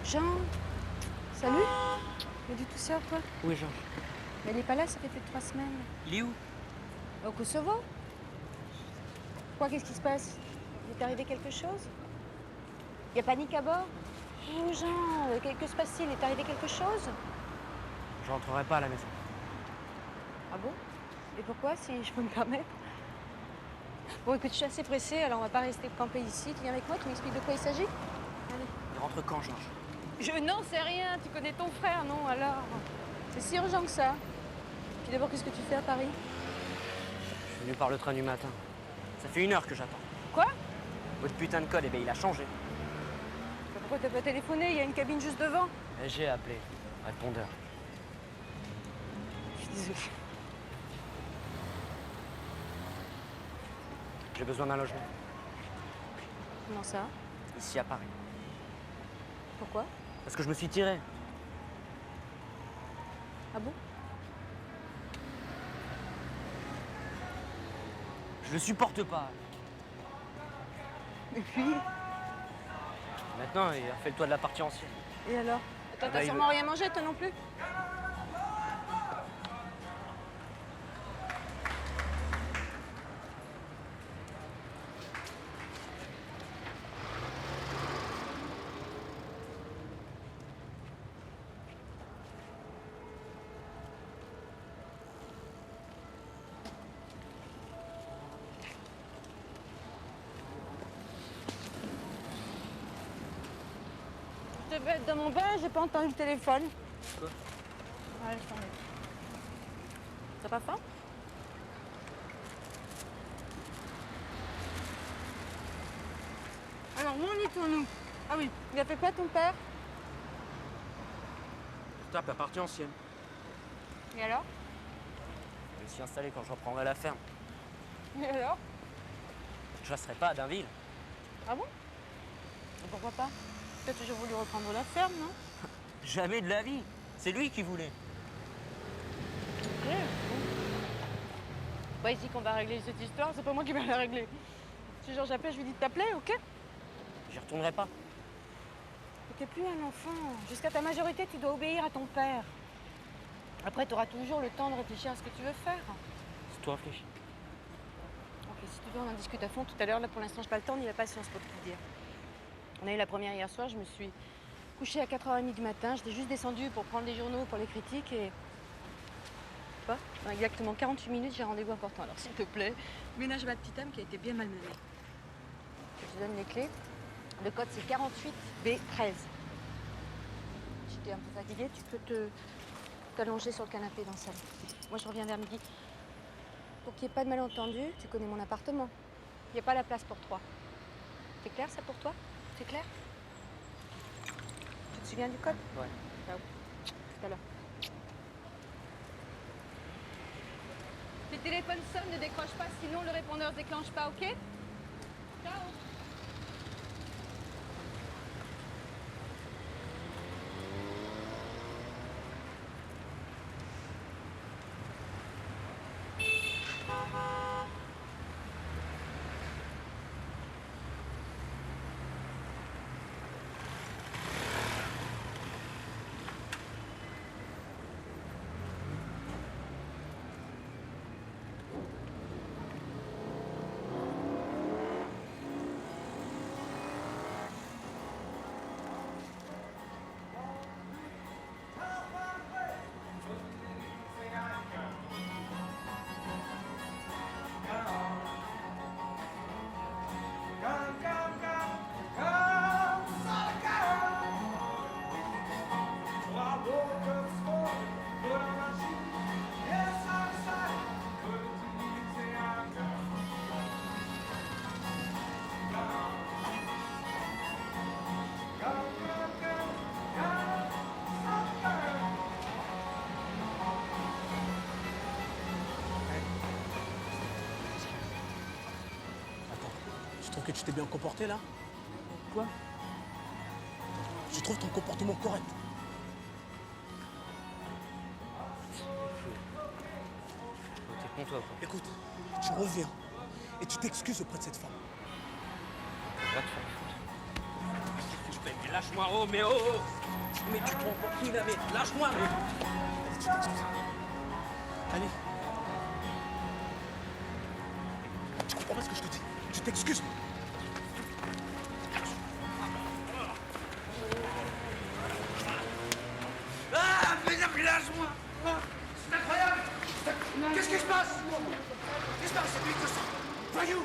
Jean, salut. Mais du tout sœur, toi? Où est Georges? Mais elle est pas là, ça fait plus de 3 semaines. Il est où? Au Kosovo? Quoi, qu'est-ce qui se passe? Il est arrivé quelque chose? Il y a panique à bord? Oh Jean, que se passe-t-il? Il est arrivé quelque chose? Je rentrerai pas à la maison. Ah bon? Et pourquoi, si je peux me permettre? Bon, écoute, je suis assez pressée, alors on va pas rester campé ici. Tu viens avec moi, tu m'expliques de quoi il s'agit? Allez. Il rentre quand, Georges? Je n'en sais rien, tu connais ton frère, non, alors? C'est si urgent que ça. Puis d'abord, qu'est-ce que tu fais à Paris? Je suis venu par le train du matin. Ça fait 1 heure que j'attends. Quoi? Votre putain de code, eh ben, il a changé. Pourquoi t'as pas téléphoné? Il y a une cabine juste devant. Et j'ai appelé. Répondeur. Je suis désolée. J'ai besoin d'un logement. Comment ça? Ici à Paris. Pourquoi? Parce que je me suis tiré. Ah bon? Je le supporte pas. Et puis? Maintenant, il a fait le toit de la partie ancienne. Et alors? Attends, bah, t'as il sûrement veut- rien mangé, toi non plus? Je devais être dans mon bain, j'ai pas entendu le téléphone. Quoi? Ouais, laisse tomber. T'as pas faim? Alors, où en étions-nous? Ah oui, il a fait quoi ton père? Je tape la partie ancienne. Et alors? Je me suis installé quand je reprendrai la ferme. Et alors? Je resterai pas à Dainville. Ah bon? Et pourquoi pas? Tu as toujours voulu reprendre la ferme, non? Jamais de la vie. C'est lui qui voulait. Ok. Pas ici qu'on va régler cette histoire, c'est pas moi qui vais la régler. Si Georges appelle, je lui dis de t'appeler, ok? J'y retournerai pas. Mais t'es plus un enfant. Jusqu'à ta majorité, tu dois obéir à ton père. Après, tu auras toujours le temps de réfléchir à ce que tu veux faire. C'est toi réfléchis. Ok, si tu veux, on en discute à fond tout à l'heure. Là, pour l'instant, j'ai pas le temps ni la patience pour tout dire. On a eu la première hier soir, je me suis couchée à 4h30 du matin. J'étais juste descendue pour prendre les journaux pour les critiques et... Pas dans exactement 48 minutes, j'ai un rendez-vous important. Alors, s'il te plaît, ménage ma petite âme qui a été bien malmenée. Je te donne les clés. Le code, c'est 48B13. Si t'es un peu fatiguée, tu peux t'allonger sur le canapé dans le salon. Moi, je reviens vers midi. Pour qu'il n'y ait pas de malentendu, tu connais mon appartement. Il n'y a pas la place pour 3. C'est clair, ça, pour toi? C'est clair? Tu te souviens du code? Ouais. Ciao. Tout à l'heure. Les téléphones sonnent, ne décroche pas, sinon le répondeur ne se déclenche pas, ok? Ciao. Je trouve que tu t'es bien comporté là. Quoi? Je trouve ton comportement correct. T'es con, toi, quoi. Écoute, tu reviens et tu t'excuses auprès de cette femme. Va te faire foutre. Mais lâche-moi, oh, mais oh, oh. Mais tu prends pour qui là, mais lâche-moi, mais... Allez. Tu comprends pas ce que je te dis? Tu t'excuses. Ah, mais lâche-moi. C'est incroyable. Qu'est-ce qui se passe? Qu'est-ce qui se passe? C'est lui que ça. Voyou.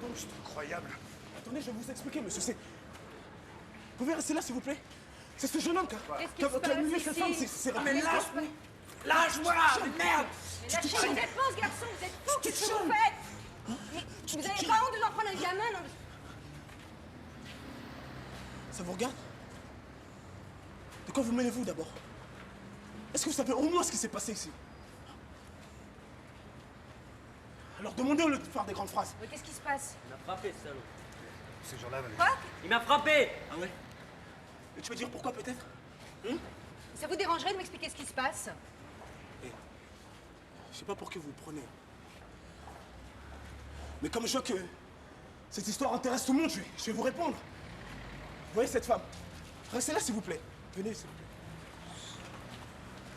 Non, c'est incroyable. Attendez, je vais vous expliquer, monsieur. Vous pouvez rester là, s'il vous plaît? C'est ce jeune homme qui a mué cette femme. C'est Mais lâche-moi. Lâche-moi, merde. Lâchez immédiatement ce garçon, vous êtes fou, qu'est-ce que vous faites? Vous avez pas honte de leur prendre un gamin, non? Ça vous regarde? De quoi vous mêlez-vous d'abord? Est-ce que vous savez au moins ce qui s'est passé ici? Alors demandez au lieu de faire des grandes phrases. Mais qu'est-ce qui se passe? Il m'a frappé, ce salaud. Ces gens-là, Valérie. Quoi? Il m'a frappé. Ah ouais? Et tu veux dire pourquoi peut-être? Ça vous dérangerait de m'expliquer ce qui se passe? Je sais pas pour qui vous le prenez. Mais comme je vois que cette histoire intéresse tout le monde, je vais vous répondre. Vous voyez cette femme? Restez là, s'il vous plaît. Venez, s'il vous plaît.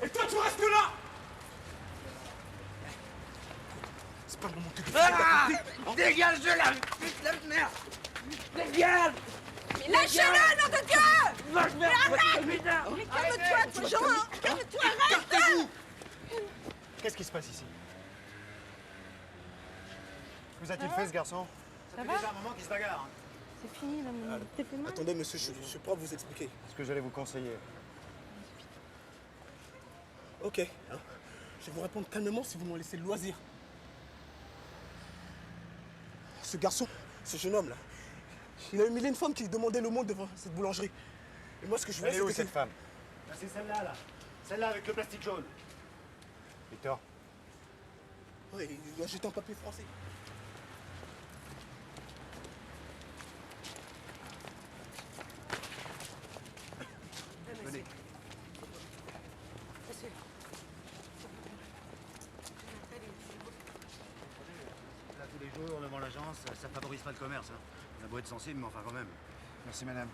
Et toi, tu restes là! C'est pas le moment de te Ah, t'as compris? dégage de là, putain de merde. Dégage. Mais lâchez-le, nom de Dieu! Mais arrête. Mais calme-toi, toi, Jean! Calme-toi, arrête! Écartez-vous! Qu'est-ce qui se passe ici? Que vous a-t-il fait, ce garçon? Ça fait déjà un moment qu'il se bagarre. Hein. C'est fini, là, t'es fait mal? Attendez, monsieur, je suis prêt à vous expliquer. Ce que j'allais vous conseiller. Ok. Hein. Je vais vous répondre calmement si vous m'en laissez le loisir. Ce garçon, ce jeune homme-là, il a humilié une femme qui demandait le monde devant cette boulangerie. Et moi, ce que je voulais, Elle est où, c'était cette femme? C'est celle-là, là. Celle-là avec le plastique jaune. Victor? Oui, il a jeté un papier français. Venez. Là, tous les jours, devant l'agence, ça favorise pas le commerce. Hein. On a beau être sensible, mais enfin quand même. Merci, madame.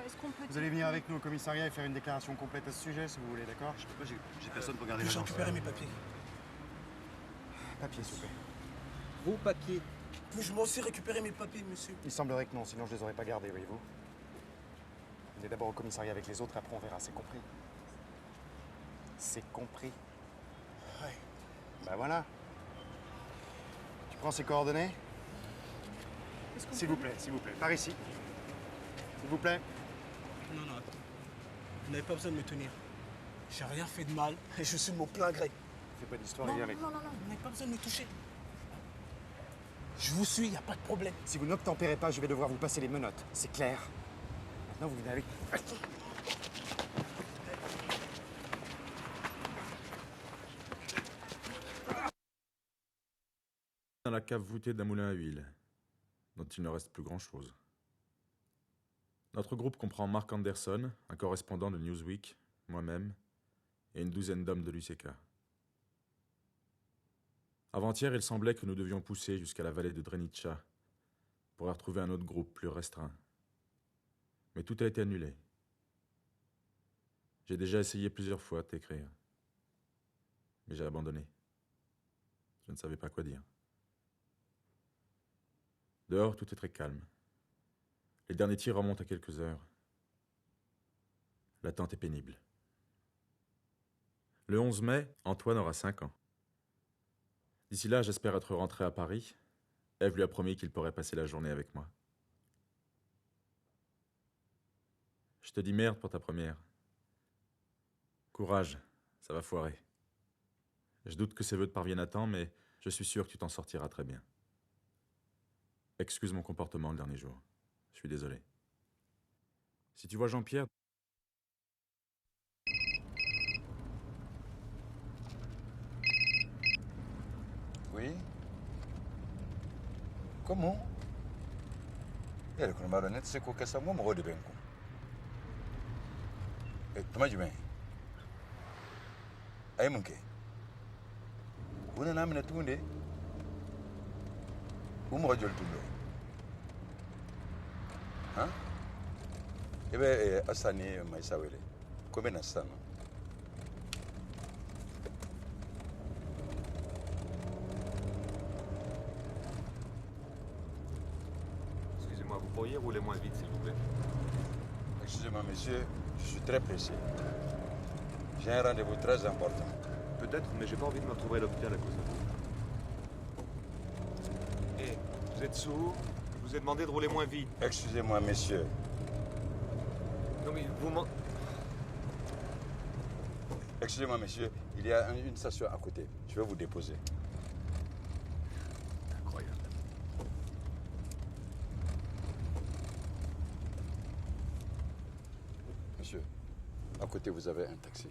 Est-ce qu'on peut... Vous allez venir avec nous au commissariat et faire une déclaration complète à ce sujet, si vous voulez, d'accord? Je peux pas, j'ai personne pour garder Puis-je l'agence. récupérer mes papiers? Papier, s'il vous plaît. Vos papiers. Puis-je moi aussi récupérer mes papiers, monsieur? Il semblerait que non, sinon je les aurais pas gardés, voyez-vous. Venez d'abord au commissariat avec les autres, après on verra, c'est compris? C'est compris? Ouais. Ben voilà. Tu prends ses coordonnées? S'il vous plaît, par ici. S'il vous plaît. Non, non, attends. Vous n'avez pas besoin de me tenir. J'ai rien fait de mal et je suis de mon plein gré. Fais pas d'histoire, Non, et non, arrête. non, non, vous n'avez pas besoin de me toucher. Je vous suis, il n'y a pas de problème. Si vous n'obtempérez pas, je vais devoir vous passer les menottes. C'est clair? Maintenant, vous venez avec... Dans la cave voûtée d'un moulin à huile, dont il ne reste plus grand-chose. Notre groupe comprend Mark Anderson, un correspondant de Newsweek, moi-même, et une douzaine d'hommes de l'UCK. Avant-hier, il semblait que nous devions pousser jusqu'à la vallée de Drenica pour y retrouver un autre groupe plus restreint. Mais tout a été annulé. J'ai déjà essayé plusieurs fois de t'écrire, mais j'ai abandonné. Je ne savais pas quoi dire. Dehors, tout est très calme. Les derniers tirs remontent à quelques heures. L'attente est pénible. Le 11 mai, Antoine aura 5 ans. D'ici là, j'espère être rentré à Paris. Ève lui a promis qu'il pourrait passer la journée avec moi. Je te dis merde pour ta première. Courage, ça va foirer. Je doute que ces vœux te parviennent à temps, mais je suis sûr que tu t'en sortiras très bien. Excuse mon comportement le dernier jour. Je suis désolé. Si tu vois Jean-Pierre... Oui. Comment? Ele kuna mara net se ko kesa mo mo de benko. Tuma jume. Ay munke. Buna na mina tunde. Umo jol tundo. Ha? I bɛ Asa ni Maïssa wele. Ko n bɛ na sisan nɔ. Excusez-moi, vous pourriez rouler moins vite, s'il vous plaît? Excusez-moi, monsieur, je suis très pressé. J'ai un rendez-vous très important. Peut-être, mais j'ai pas envie de me retrouver à l'hôpital à cause de vous. Hé, vous êtes sourd? Je vous ai demandé de rouler moins vite. Excusez-moi, monsieur. Non mais vous m'en... Excusez-moi, monsieur, il y a une station à côté. Je vais vous déposer. Incroyable. Monsieur, à côté, vous avez un taxi.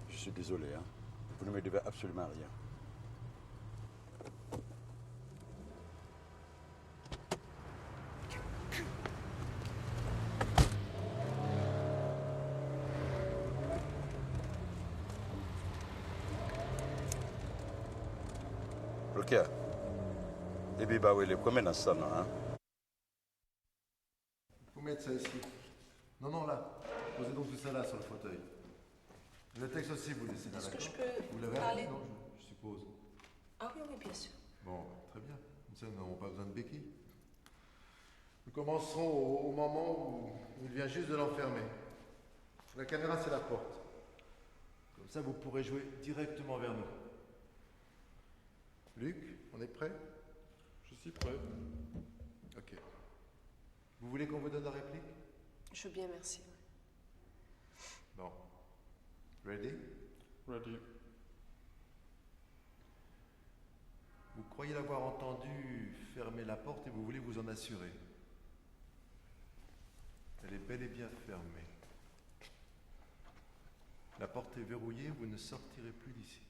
Je suis désolé, hein. Vous ne me devez absolument rien. Rokia, et puis bah oui, les premiers dans ça, non, hein? Vous mettez ça ici. Non, là. Posez donc tout ça là sur le fauteuil. Le texte aussi, vous laissez là, Est-ce d'accord? que je peux Vous l'avez parler? appris, non, je suppose. Ah oui, oui, bien sûr. Bon, très bien. Comme ça, nous n'avons pas besoin de béquilles. Nous commencerons au moment où il vient juste de l'enfermer. La caméra, c'est la porte. Comme ça, vous pourrez jouer directement vers nous. Luc, on est prêt? Je suis prêt. Ok. Vous voulez qu'on vous donne la réplique? Je veux bien, merci. Bon. Ready? Ready. Vous croyez l'avoir entendu fermer la porte et vous voulez vous en assurer. Elle est bel et bien fermée. La porte est verrouillée, vous ne sortirez plus d'ici.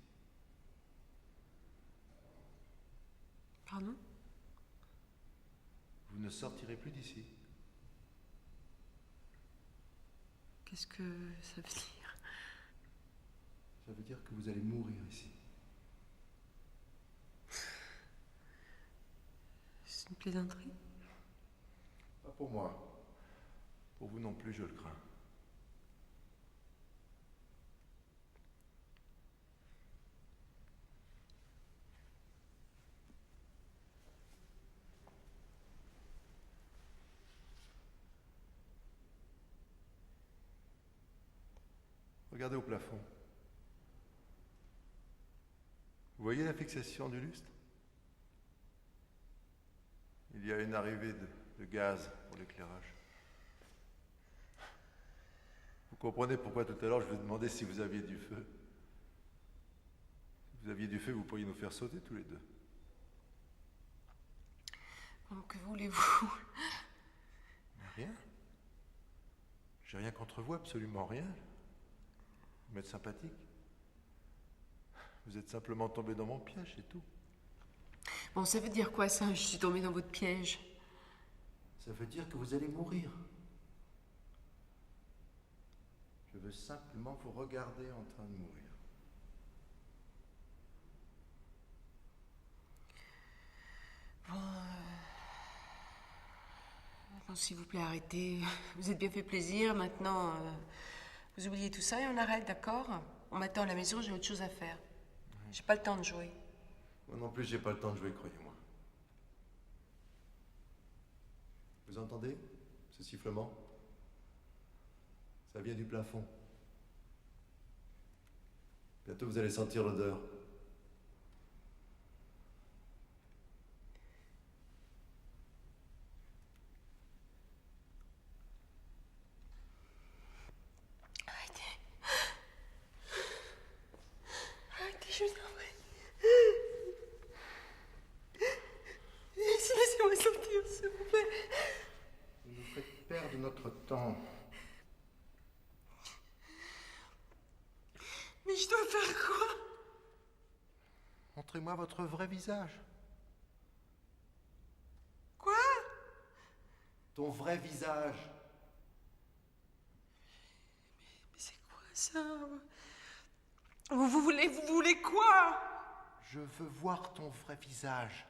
Pardon? Vous ne sortirez plus d'ici. Qu'est-ce que ça veut dire? Ça veut dire que vous allez mourir ici. C'est une plaisanterie? Pas pour moi. Pour vous non plus, je le crains. Regardez au plafond. Vous voyez la fixation du lustre? Il y a une arrivée de gaz pour l'éclairage. Vous comprenez pourquoi tout à l'heure je vous ai demandé si vous aviez du feu. Si vous aviez du feu, vous pourriez nous faire sauter tous les deux. Bon, que voulez-vous? Rien. J'ai rien contre vous, absolument rien. Vous m'êtes sympathique. Vous êtes simplement tombé dans mon piège, c'est tout. Bon, ça veut dire quoi, ça? Je suis tombée dans votre piège. Ça veut dire que vous allez mourir. Je veux simplement vous regarder en train de mourir. Bon, bon, s'il vous plaît, arrêtez. Vous êtes bien fait plaisir. Maintenant, vous oubliez tout ça et on arrête, d'accord? On m'attend à la maison, j'ai autre chose à faire. J'ai pas le temps de jouer. Moi non plus, j'ai pas le temps de jouer, croyez-moi. Vous entendez ce sifflement? Ça vient du plafond. Bientôt, vous allez sentir l'odeur. Arrêtez. Arrêtez, je vous en prie. Laissez-moi sortir, s'il vous plaît. Vous nous faites perdre notre temps. Mais je dois faire quoi? Montrez-moi votre vrai visage. Quoi? Ton vrai visage. Mais c'est quoi ça? Vous voulez quoi? Je veux voir ton vrai visage.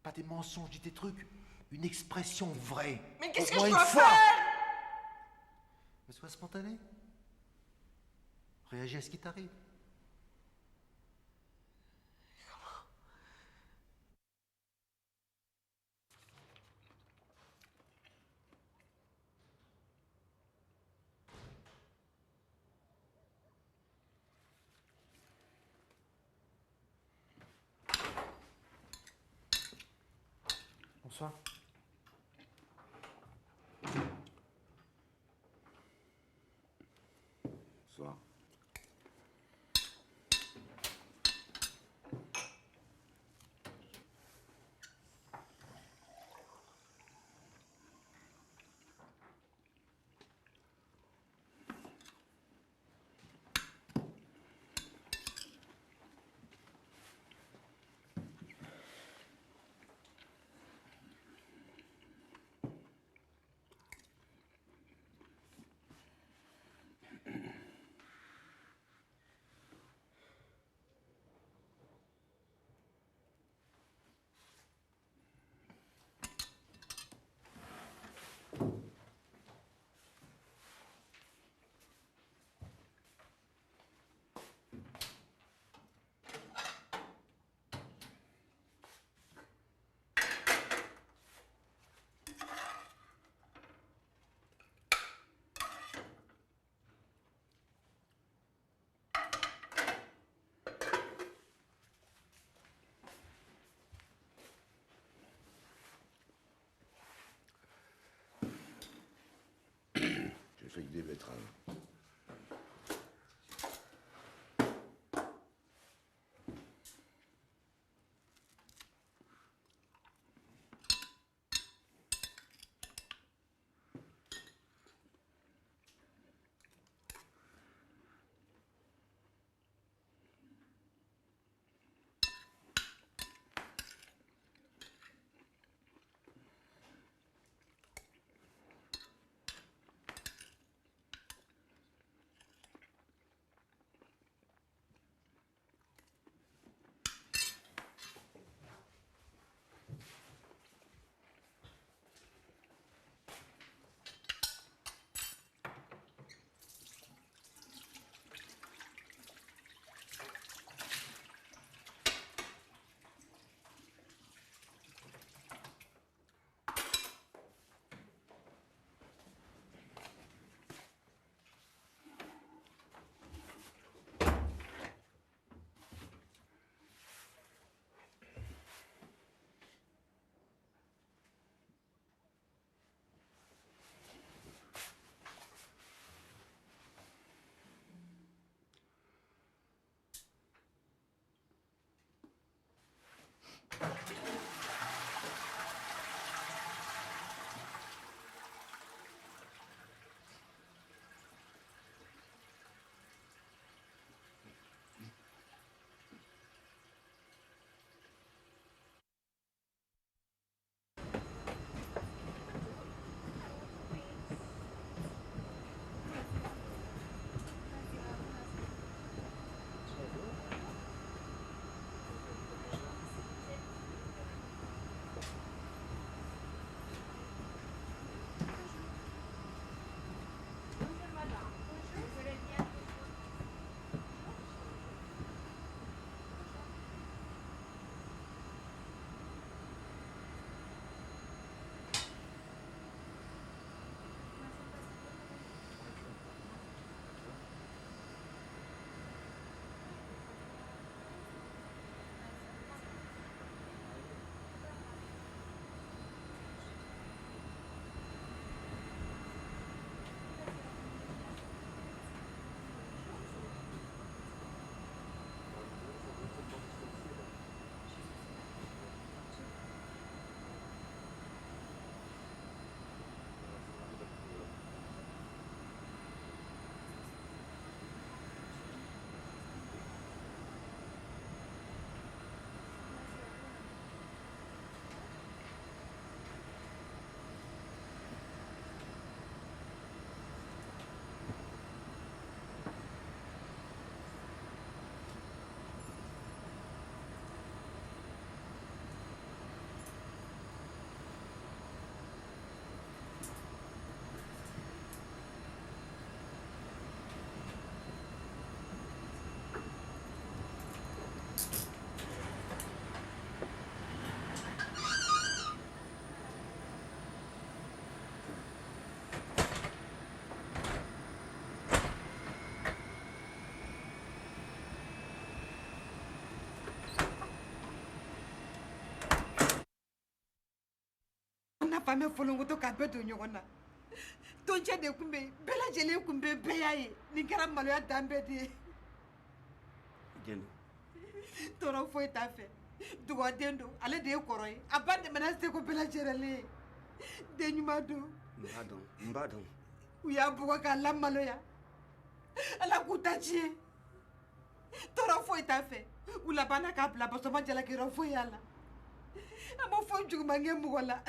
Pas des mensonges, dis des trucs. Une expression vraie. Mais qu'est-ce Au que moins je une dois fois. faire? Mais sois spontané. Réagis à ce qui t'arrive. Bonsoir. Bonsoir. J'ai fait que des betteraves. fame folongoto ka bɛɛ don ɲɔgɔn na toncɛ de kun bɛ yen bɛɛ lajɛlen kun bɛ bɛɛ y'a ye nin kɛra maloya dan bɛɛ de ye jɛndu tɔɔrɔ foyi t'a fɛ dugawuden don ale de ye kɔrɔ ye a ba dɛmɛna seko bɛɛ lajɛlen ye den ɲuman don n b'a dɔn u y'a bugɔ k'a lamaloya ala k'u ta tiɲɛ tɔɔrɔ foyi t'a fɛ u labanna k'a bila basɔma jalakiyɔrɔ foyi y'a la a ma foyi juguman kɛ mɔgɔ la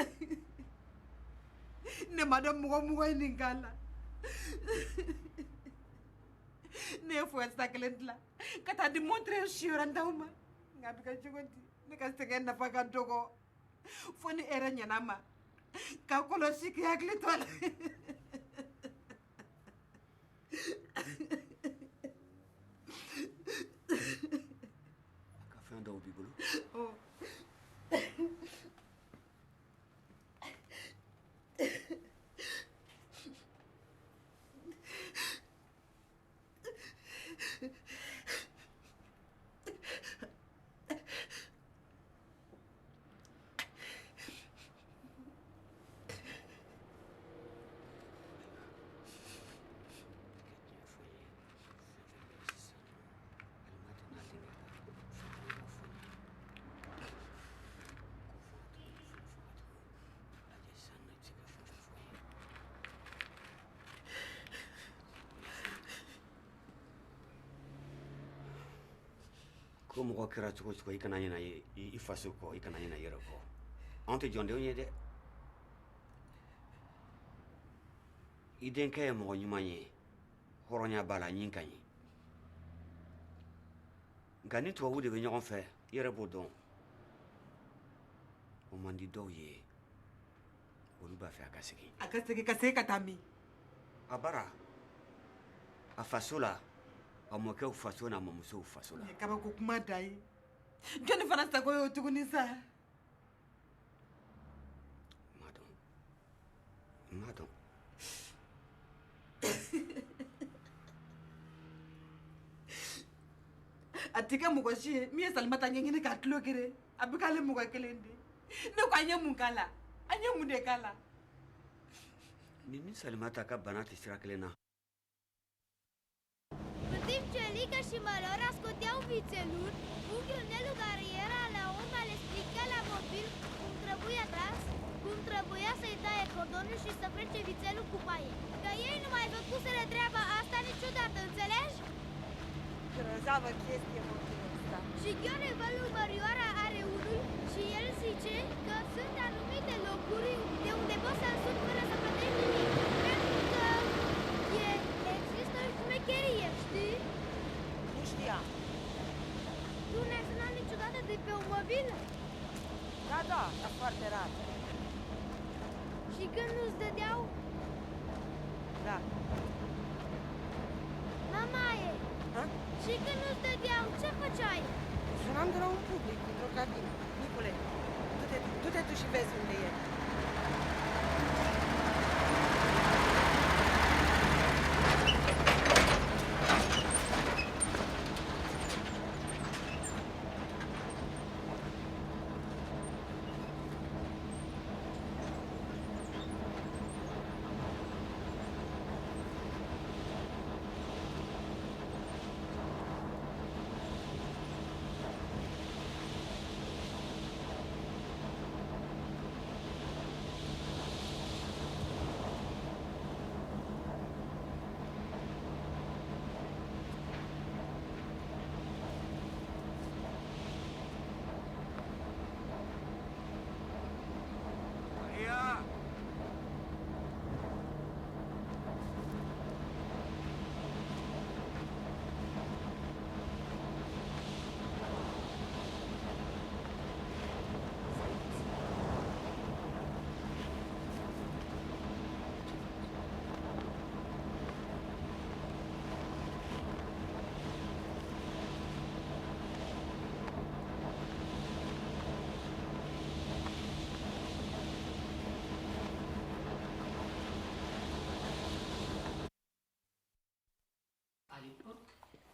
ne ma dɔn mɔgɔ ye nin k'a la ne ye foyasa kelen dilan ka taa di montre siyɔrɔ n d'aw ma nka a bɛ kɛ cogo di ne ka sɛgɛn nafa ka dɔgɔ fo ni hɛrɛ ɲɛna ma ka kɔlɔsi k'i hakili to a la a ka fɛn dɔw b'i bolo ko mɔgɔ kɛra cogo cogo i kana ɲina i faso kɔ i kana ɲina i yɛrɛ kɔ anw tɛ jɔndenw ye dɛ i denkɛ ye mɔgɔ ɲuman ye hɔrɔnya b'a la ɲin ka ɲi nka ni tubabu de bɛ ɲɔgɔn fɛ i yɛrɛ b'o dɔn o man di dɔw ye olu b'a fɛ a ka segin ka segin ka taa min a bara a faso la a mɔkɛw faso n'a mɔmusow faso la nin ye kabako kuma da ye jɔnni fana sago ye o tuguni sa n m'a dɔn a tɛ kɛ mɔgɔ si ye min ye salimata ɲɛɲini k'a tulo gere a bɛ k'ale mɔgɔ kelen de ne ko an ye mun k'a la an ye mun de k'a la ni salimata ka bana tɛ sira kelen na În timp ce Lica și Mălora scoteau vițeluri, unchiul Nelu, care era la urmă, le explica la mobil cum trebuia tras, cum trebuia să-i taie cordonul și să frece vițelul cu paie. Că ei nu mai făcuseră treaba asta niciodată, înțelegi? Grozavă chestie, mobilul ăsta. Și Gheorghe Mărioara are unul și el zice că sunt anumite locuri de unde poți să însuri fără să plătești nimic, pentru că există șmecherie, știi? Nu știam. Tu n-ai sunat niciodată de pe o mobilă? Da, dar foarte rar. Și când nu-ți dădeau? Da. Mamaie! Și când nu-ți dădeau, ce făceai? Sunam de la un public, într-o cabină. Nicule, du-te tu și vezi unde e.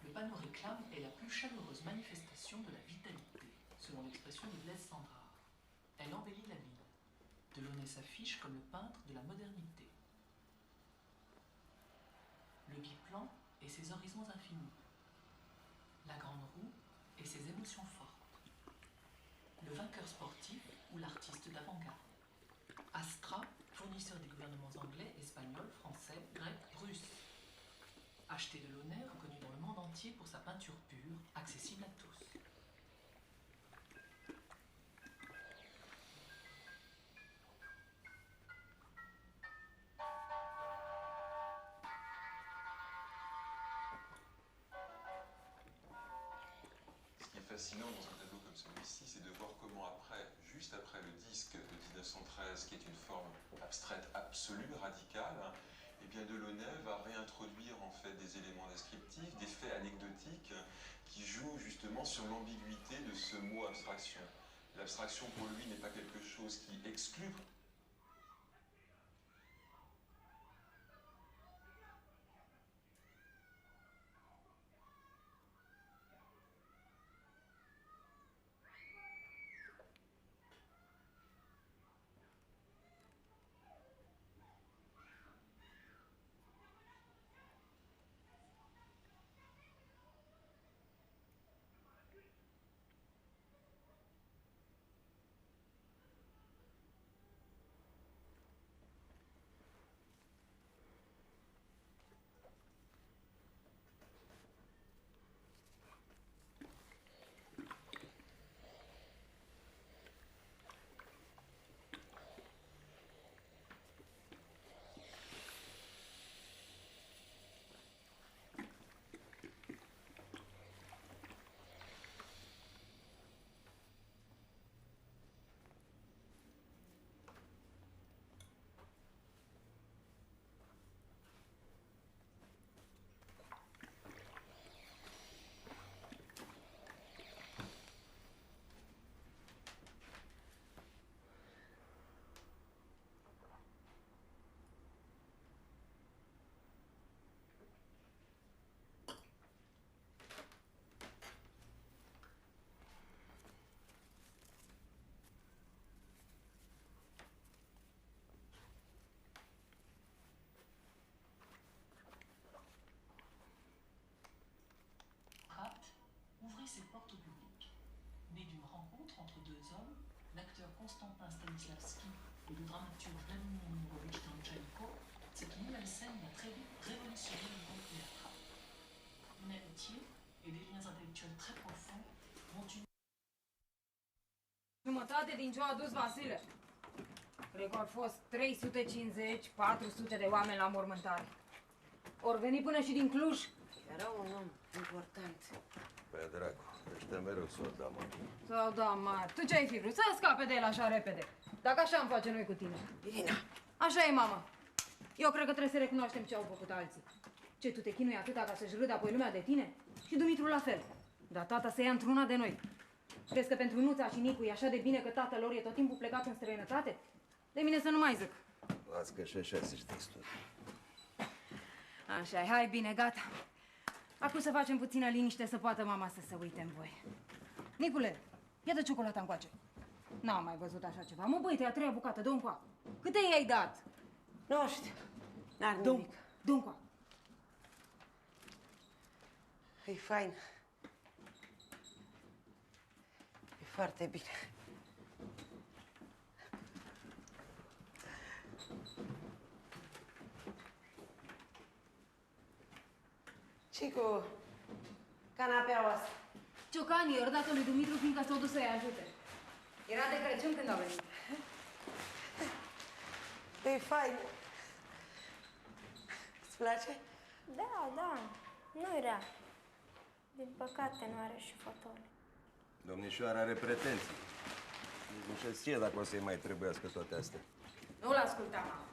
Le panneau réclame est la plus chaleureuse manifestation de la vitalité, selon l'expression de Blaise Cendrars. Elle embellit la ville, de l'honnêteté s'affiche comme le peintre de la modernité. Le biplan et ses horizons infinis. La grande roue et ses émotions fortes. Le vainqueur sportif ou l'artiste d'avant-garde. Astra, fournisseur des gouvernements anglais, espagnols, français, grecs, russes. H.T. Delaunay, reconnu dans le monde entier pour sa peinture pure, accessible à tous. Ce qui est fascinant dans un tableau comme celui-ci, c'est de voir comment après, juste après le disque de 1913, qui est une forme abstraite absolue, radicale, eh bien Delaunay va réintroduire en fait des éléments descriptifs, des faits anecdotiques qui jouent justement sur l'ambiguïté de ce mot abstraction. L'abstraction pour lui n'est pas quelque chose qui exclut. Ouvrit ses portes au public. Né d'une rencontre entre deux hommes, l'acteur Constantin Stanislavski et le dramaturge Vladimir Mirovitch Danchenko, cette nouvelle scène va très vite révolutionner le monde théâtral. Une amitié et des liens intellectuels très profonds vont unir. Jumătate din ce a adus Vasile. Cred că au fost 350-400 de oameni la mormântare. Ori veni până și din Cluj. Era un om important. Pe dracu, ăștia mereu s-o da mari. S-au dat mari. Tu ce-ai fi vrut? Să scape de el așa repede. Dacă așa am face noi cu tine. Irina! Așa e, mama. Eu cred că trebuie să recunoaștem ce au făcut alții. Ce, tu te chinui atâta ca să-și râdă apoi lumea de tine? Și Dumitru la fel. Dar tata se ia într-una de noi. Crezi că pentru Nuța și Nicu e așa de bine că tatăl lor e tot timpul plecat în străinătate? De mine să nu mai zic. Las că și așa zici destul. Așa, hai bine, gata. Acum să facem puțină liniște să poată mama să se uite în voi. Nicule, ia dă ciocolata încoace. N-am mai văzut așa ceva. Mă, băi, te-a treia bucată, dă-o încoa. Câte i-ai dat? Nu știu. N-ar nimic. Dă-o încoa. E fain. E foarte bine. Ce cu canapeaua asta? Ciocanii i-au dat-o lui Dumitru fiindcă s-au dus să-i ajute. Era de Crăciun când au venit. E fain. Îți place? Da, da, nu-i rea. Din păcate nu are și fotole. Domnișoara are pretenții. Nici nu se știe dacă o să-i mai trebuiască toate astea. Nu l-asculta, mama.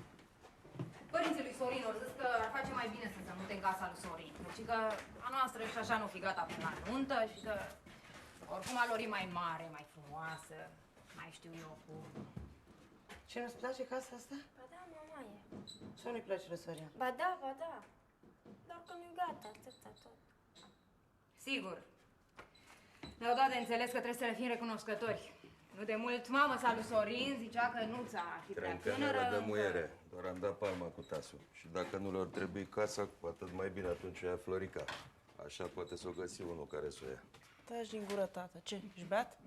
Părinții lui Sorin au zis că ar face mai bine să se mute în casa lui Sorin. Deci că a noastră și așa nu fi gata până la nuntă și că oricum a lor e mai mare, mai frumoasă, mai știu eu cum. Ce, nu-ți place casa asta? Ba da, mama e. Ce nu-i place lui Sorin? Ba da, ba da. Doar că nu-i gata, atâta tot. Sigur. Ne-au dat de înțeles că trebuie să le fim recunoscători. Nu de mult mama sa lui Sorin zicea că Nuța ar fi prea Trâncanarea tânără. de muiere. Doar am dat palma cu tasul. Și dacă nu lor trebuie casa, cu atât mai bine atunci o ia Florica. Așa poate să o găsi unul care să o ia. Taci din gură, tată. Ce, ești beat?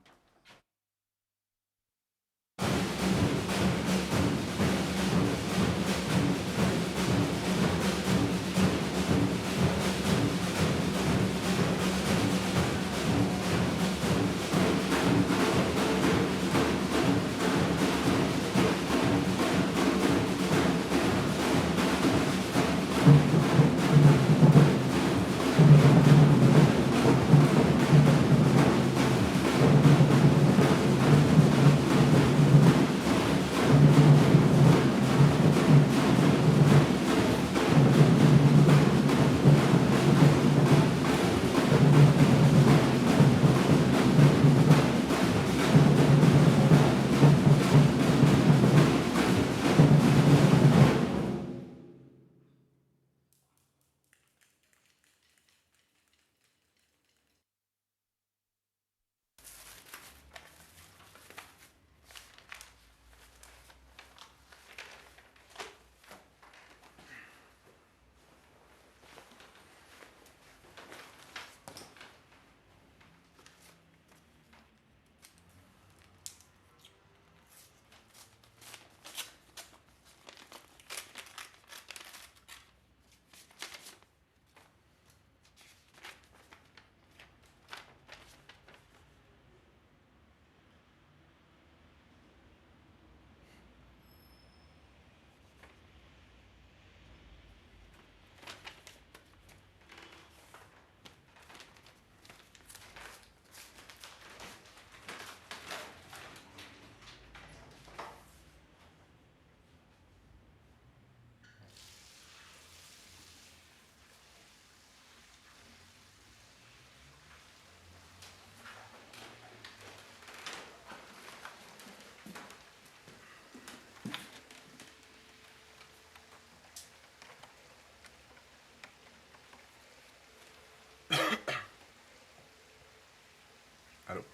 Allô?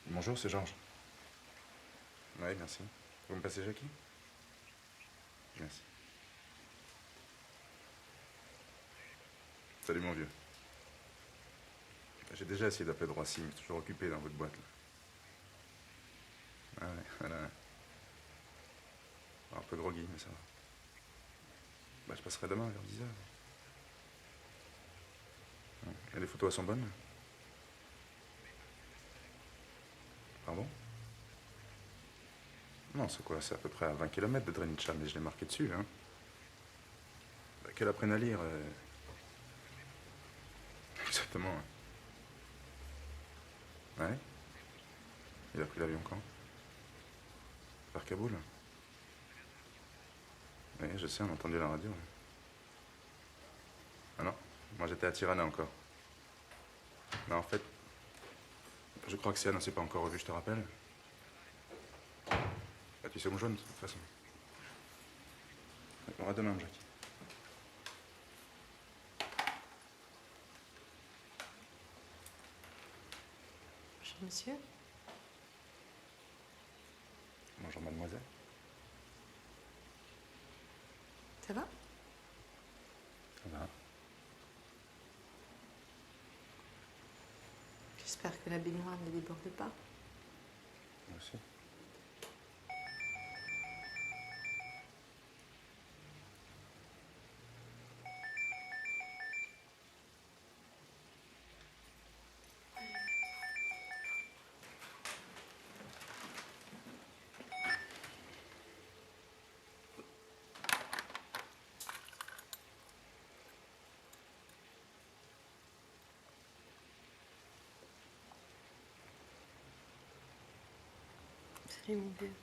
Bonjour, c'est Georges. Oui, merci. Vous me passez Jackie? Merci. Salut mon vieux. J'ai déjà essayé d'appeler Droissy, mais toujours occupé dans votre boîte. Là. Ah ouais, voilà. Un peu groggy, mais ça va. Bah, je passerai demain vers 10h. Et les photos, elles sont bonnes? Pardon? Non, c'est quoi? C'est à peu près à 20 km de Drenica, mais je l'ai marqué dessus, hein. Bah, qu'elle apprenne à lire. Exactement. Ouais. Il a pris l'avion quand? Vers Kaboul? Oui, je sais, on a entendu la radio. Ah non, moi j'étais à Tirana encore. Mais en fait, je crois que Sian ne s'est pas encore revu, je te rappelle. Bah, tu sais où me joindre, de toute façon. On va demain, Jackie. Bonjour, monsieur. Bonjour, mademoiselle. Ça va? Ça va. J'espère que la baignoire ne déborde pas. Moi aussi. Salut mon vieux.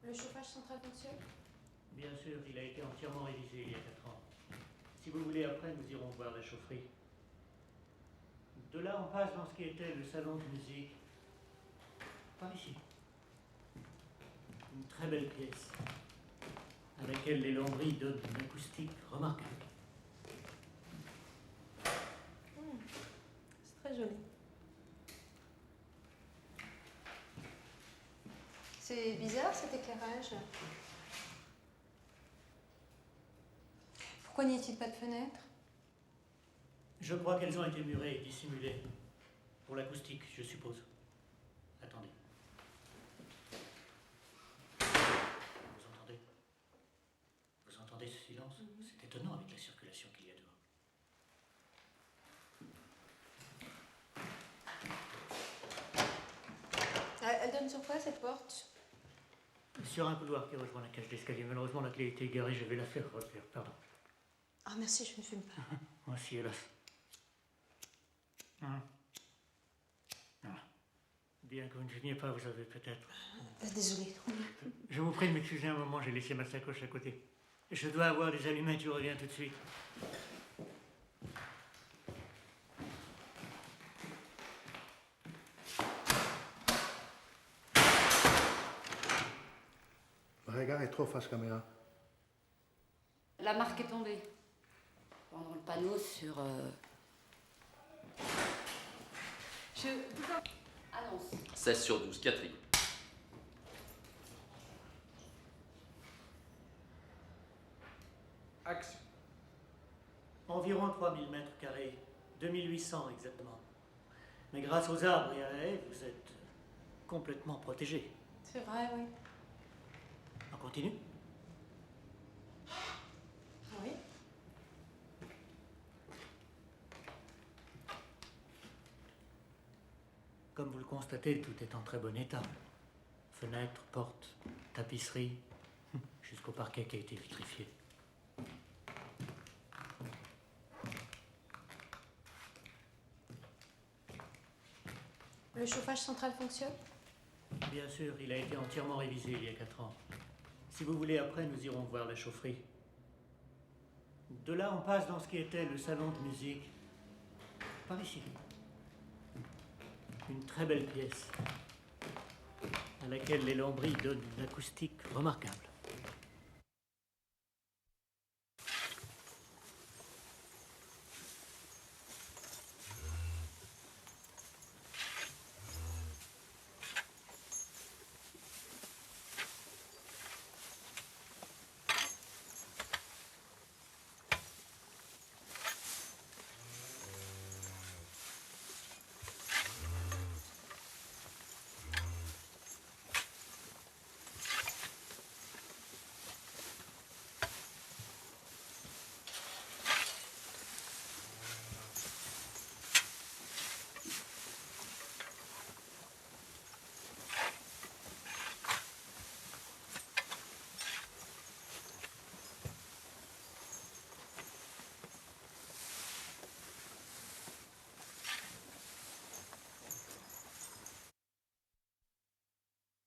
Le chauffage central fonctionne? Bien sûr, il a été entièrement révisé il y a 4 ans. Si vous voulez, après, nous irons voir la chaufferie. De là, on passe dans ce qui était le salon de musique. Par ici. Une très belle pièce, à laquelle les lambris donnent une acoustique remarquable. C'est très joli. C'est bizarre cet éclairage. Pourquoi n'y a-t-il pas de fenêtre? Je crois qu'elles ont été murées et dissimulées. Pour l'acoustique, je suppose. Attendez. Vous entendez? Vous entendez ce silence? C'est étonnant avec la circulation qu'il y a dehors. Elle donne sur quoi cette porte? Sur un couloir qui rejoint la cage d'escalier. Malheureusement, la clé était égarée, je vais la faire refaire. Pardon. Ah merci, je ne fume pas. Moi aussi, hélas. Bien que vous ne fumiez pas, vous savez peut-être. Désolée. Je vous prie de m'excuser un moment, j'ai laissé ma sacoche à côté. Je dois avoir des allumettes, je reviens tout de suite. Le regard est trop face caméra. La marque est tombée. Pendant le panneau sur... Annonce. 16 sur 12, Catherine. Action. Environ 3000 mètres carrés, 2800 exactement. Mais grâce aux arbres et à la haie, vous êtes complètement protégés. C'est vrai, oui. On continue? Oui. Comme vous le constatez, tout est en très bon état. Fenêtres, portes, tapisseries, jusqu'au parquet qui a été vitrifié. Le chauffage central fonctionne? Bien sûr, il a été entièrement révisé il y a 4 ans. Si vous voulez, après, nous irons voir la chaufferie. De là, on passe dans ce qui était le salon de musique. Par ici. Une très belle pièce, à laquelle les lambris donnent une acoustique remarquable.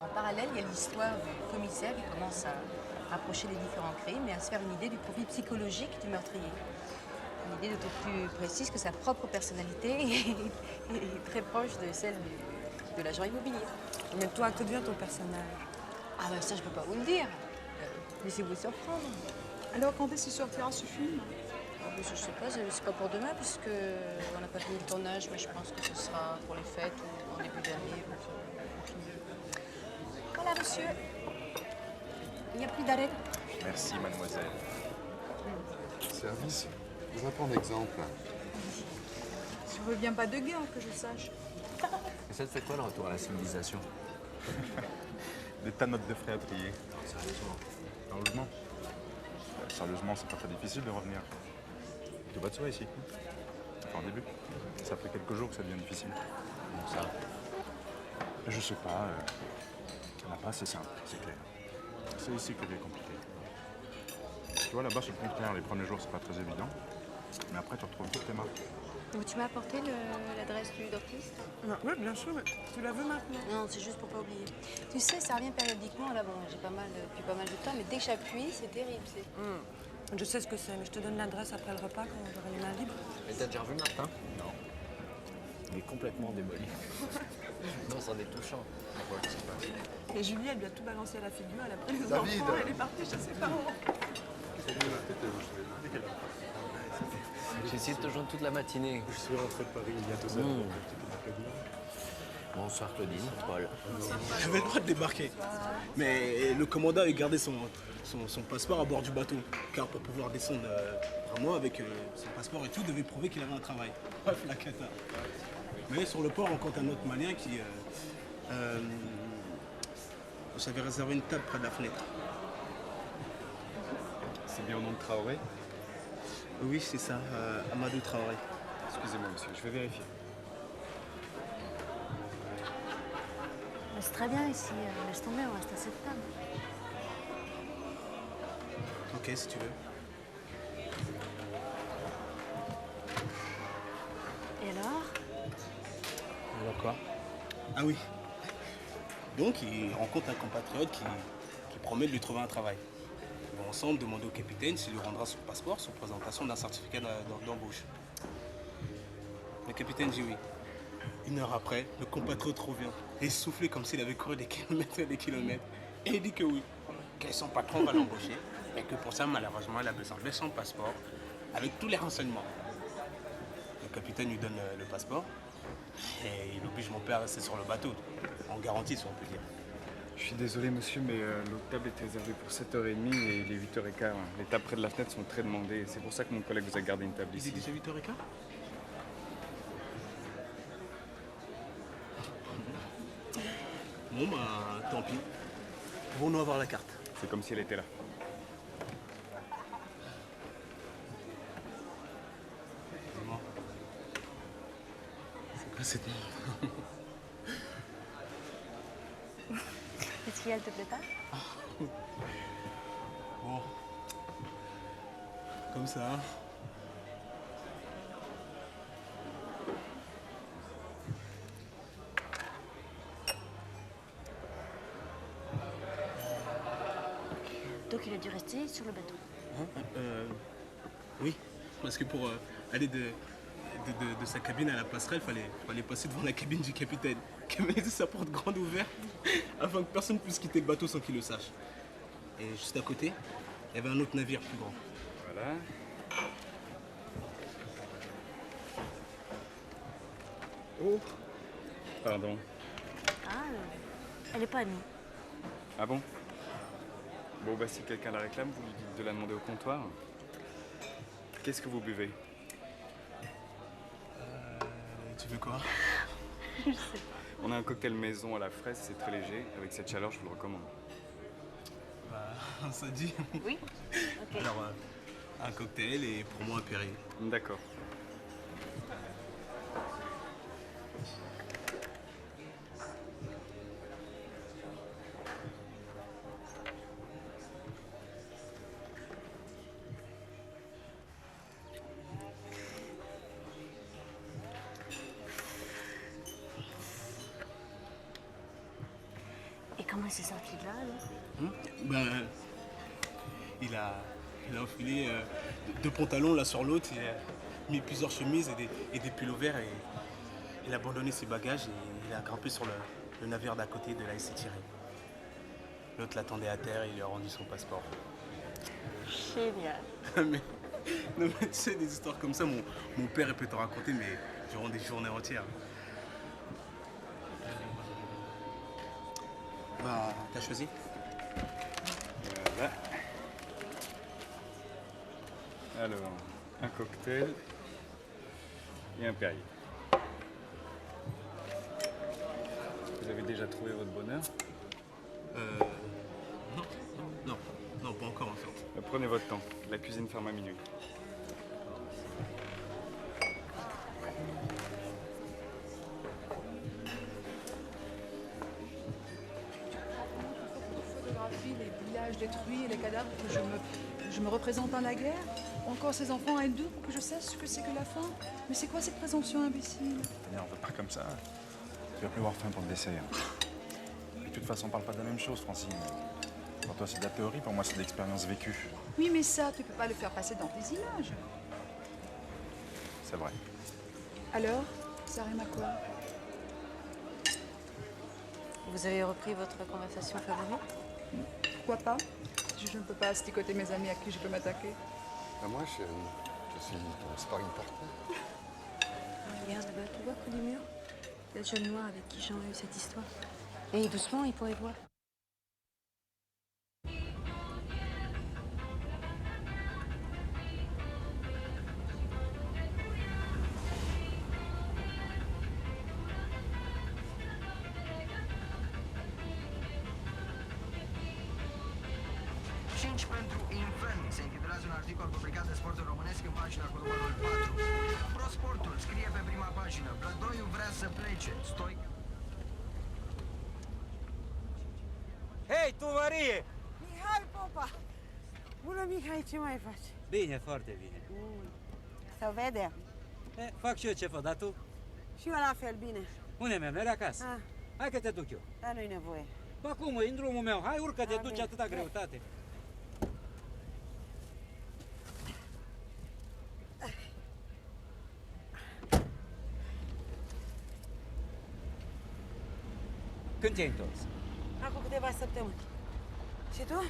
En parallèle, il y a l'histoire du commissaire qui commence à rapprocher les différents crimes et à se faire une idée du profil psychologique du meurtrier. Une idée d'autant plus précise que sa propre personnalité est très proche de celle de l'agent immobilier. Mais toi, que devient ton personnage? Ah ben ça, je peux pas vous le dire. Laissez-vous surprendre. Alors, quand est-ce qu'il sortira ce film? Je sais pas, c'est pas pour demain puisque on n'a pas fini le tournage, mais je pense que ce sera pour les fêtes ou en début d'année. Voilà, monsieur. Il n'y a plus d'arrêt. Merci, mademoiselle. Service, je vais prendre exemple. Tu reviens pas de guerre, que je sache. Et ça te fait quoi le retour à la civilisation? Des tas de notes de frais à payer. Sérieusement? Un logement. Sérieusement, c'est pas très difficile de revenir. Tu vas de soirée ici? Enfin, au début. Ça fait quelques jours que ça devient difficile. Comment ça? Je sais pas. Il n'y en a pas assez simple, c'est clair. C'est ici que c'est compliqué. Tu vois, là-bas, c'est le contraire. Les premiers jours, c'est pas très évident. Mais après, tu retrouves toutes tes marques. Donc, tu m'as apporté l'adresse du dentiste? Oui, bien sûr, mais tu la veux maintenant? Non, c'est juste pour pas oublier. Tu sais, ça revient périodiquement. Là, bon, j'ai depuis pas mal de temps, mais dès que j'appuie, c'est terrible. Je sais ce que c'est, mais je te donne l'adresse après le repas quand j'aurai les mains libres. Mais t'as déjà revu Martin? Non. Il est complètement démoli. Non, c'en est touchant. Pourquoi? Je sais pas. Et Julie, elle lui a tout balancé à la figure, elle a pris les David. enfants, elle est partie chez ses parents. J'ai essayé de te joindre toute la matinée. Je suis rentré de Paris il y a 2 heures. Bonsoir Claudine, Paul. J'avais le droit de débarquer. Mais le commandant avait gardé son passeport à bord du bateau. Car pour pouvoir descendre vraiment avec son passeport et tout, devait prouver qu'il avait un travail. Bref, la cata. Mais sur le port, on rencontre un autre Malien qui s'avait réservé une table près de la fenêtre. C'est bien au nom de Traoré? Oui, c'est ça, Amadou Traoré. Excusez-moi, monsieur, je vais vérifier. C'est très bien ici. Laisse tomber, on reste à cette table. Ok, si tu veux. Et alors? Alors quoi? Ah oui. Donc, il rencontre un compatriote qui promet de lui trouver un travail. Ils vont ensemble demander au capitaine s'il lui rendra son passeport sous présentation d'un certificat d'embauche. Le capitaine dit oui. 1 heure après, le compatriote revient, essoufflé comme s'il avait couru des kilomètres et des kilomètres. Et il dit que oui, que son patron va l'embaucher, mais que pour ça, malheureusement, il a besoin de son passeport avec tous les renseignements. Le capitaine lui donne le passeport et il oblige mon père à rester sur le bateau, en garantie, si on peut dire. Je suis désolé, monsieur, mais l'autre table est réservée pour 7h30 et il est 8h15. Les tables près de la fenêtre sont très demandées. C'est pour ça que mon collègue vous a gardé une table ici. Il est déjà 8h15? Bon, bah, tant pis. Pouvons-nous avoir la carte? C'est comme si elle était là. Dis-moi. C'est quoi cette merde? Qu'est-ce qu'il y a, elle te plaît pas? Bon. Comme ça. Donc il a dû rester sur le bateau. Oui, parce que pour aller de sa cabine à la passerelle, fallait passer devant la cabine du capitaine, qui avait laissé sa porte grande ouverte afin que personne ne puisse quitter le bateau sans qu'il le sache. Et juste à côté, il y avait un autre navire plus grand. Voilà. Oh, pardon. Ah, elle est pas à nous. Ah bon? Bon, bah si quelqu'un la réclame, vous lui dites de la demander au comptoir. Qu'est-ce que vous buvez? Tu veux quoi? Je sais pas. On a un cocktail maison à la fraise, c'est très léger. Avec cette chaleur, je vous le recommande. Bah, ça dit. Oui. Ok. Alors, un cocktail et pour moi un Perrier. D'accord. Et comment elle s'est sortie de là, alors? Ben, il a enfilé 2 pantalons l'un sur l'autre, il a mis plusieurs chemises et des pullovers et il a abandonné ses bagages et il a grimpé sur le navire d'à côté de la laissé tirer. L'autre l'attendait à terre et il lui a rendu son passeport. Génial. mais, non, mais tu sais, des histoires comme ça, mon père il peut t'en raconter, mais durant des journées entières. Bah, t'as choisi? Voilà. Alors, un cocktail et un Perrier. Vous avez déjà trouvé votre bonheur? Non, pas encore en fait. Prenez votre temps. La cuisine ferme à minuit. Les villages détruits et les cadavres que je me représente dans la guerre. encore ces enfants à être doux pour que je sache ce que c'est que la faim. Mais c'est quoi cette présomption imbécile? T'énerve pas comme ça. Tu vas plus avoir faim pour le dessert. Et de toute façon, on parle pas de la même chose, Francine. Pour toi, c'est de la théorie, pour moi, c'est de l'expérience vécue. Oui, mais ça, tu peux pas le faire passer dans tes images. C'est vrai. Alors, ça rime à quoi? Vous avez repris votre conversation favorite? Pourquoi pas? Je ne peux pas asticoter mes amis à qui je peux m'attaquer. Moi, je suis ton sparring partner. Regarde là-bas, tu vois près du mur? Le jeune noir avec qui Jean a eu cette histoire. Et doucement, il pourrait voir. Pentru Infern se intitulează un articol publicat de Sportul Românesc în pagina cu numărul 4. ProSportul scrie pe prima pagină: Vlădoiu vrea să plece. Stoica... Hei, tu, Marie! Mihai Popa! Bună, Mihai, ce mai faci? Bine, foarte bine. Se vede. Fac și eu ce fac, dar tu? Și eu la fel, bine. Unde mi-am, nu era acasă? Hai că te duc eu. Dar nu-i nevoie. Ba cum, în drumul meu. Hai, urcă, te duci atâta greutate. Când te-ai întors? Acum câteva săptămâni. Și tu?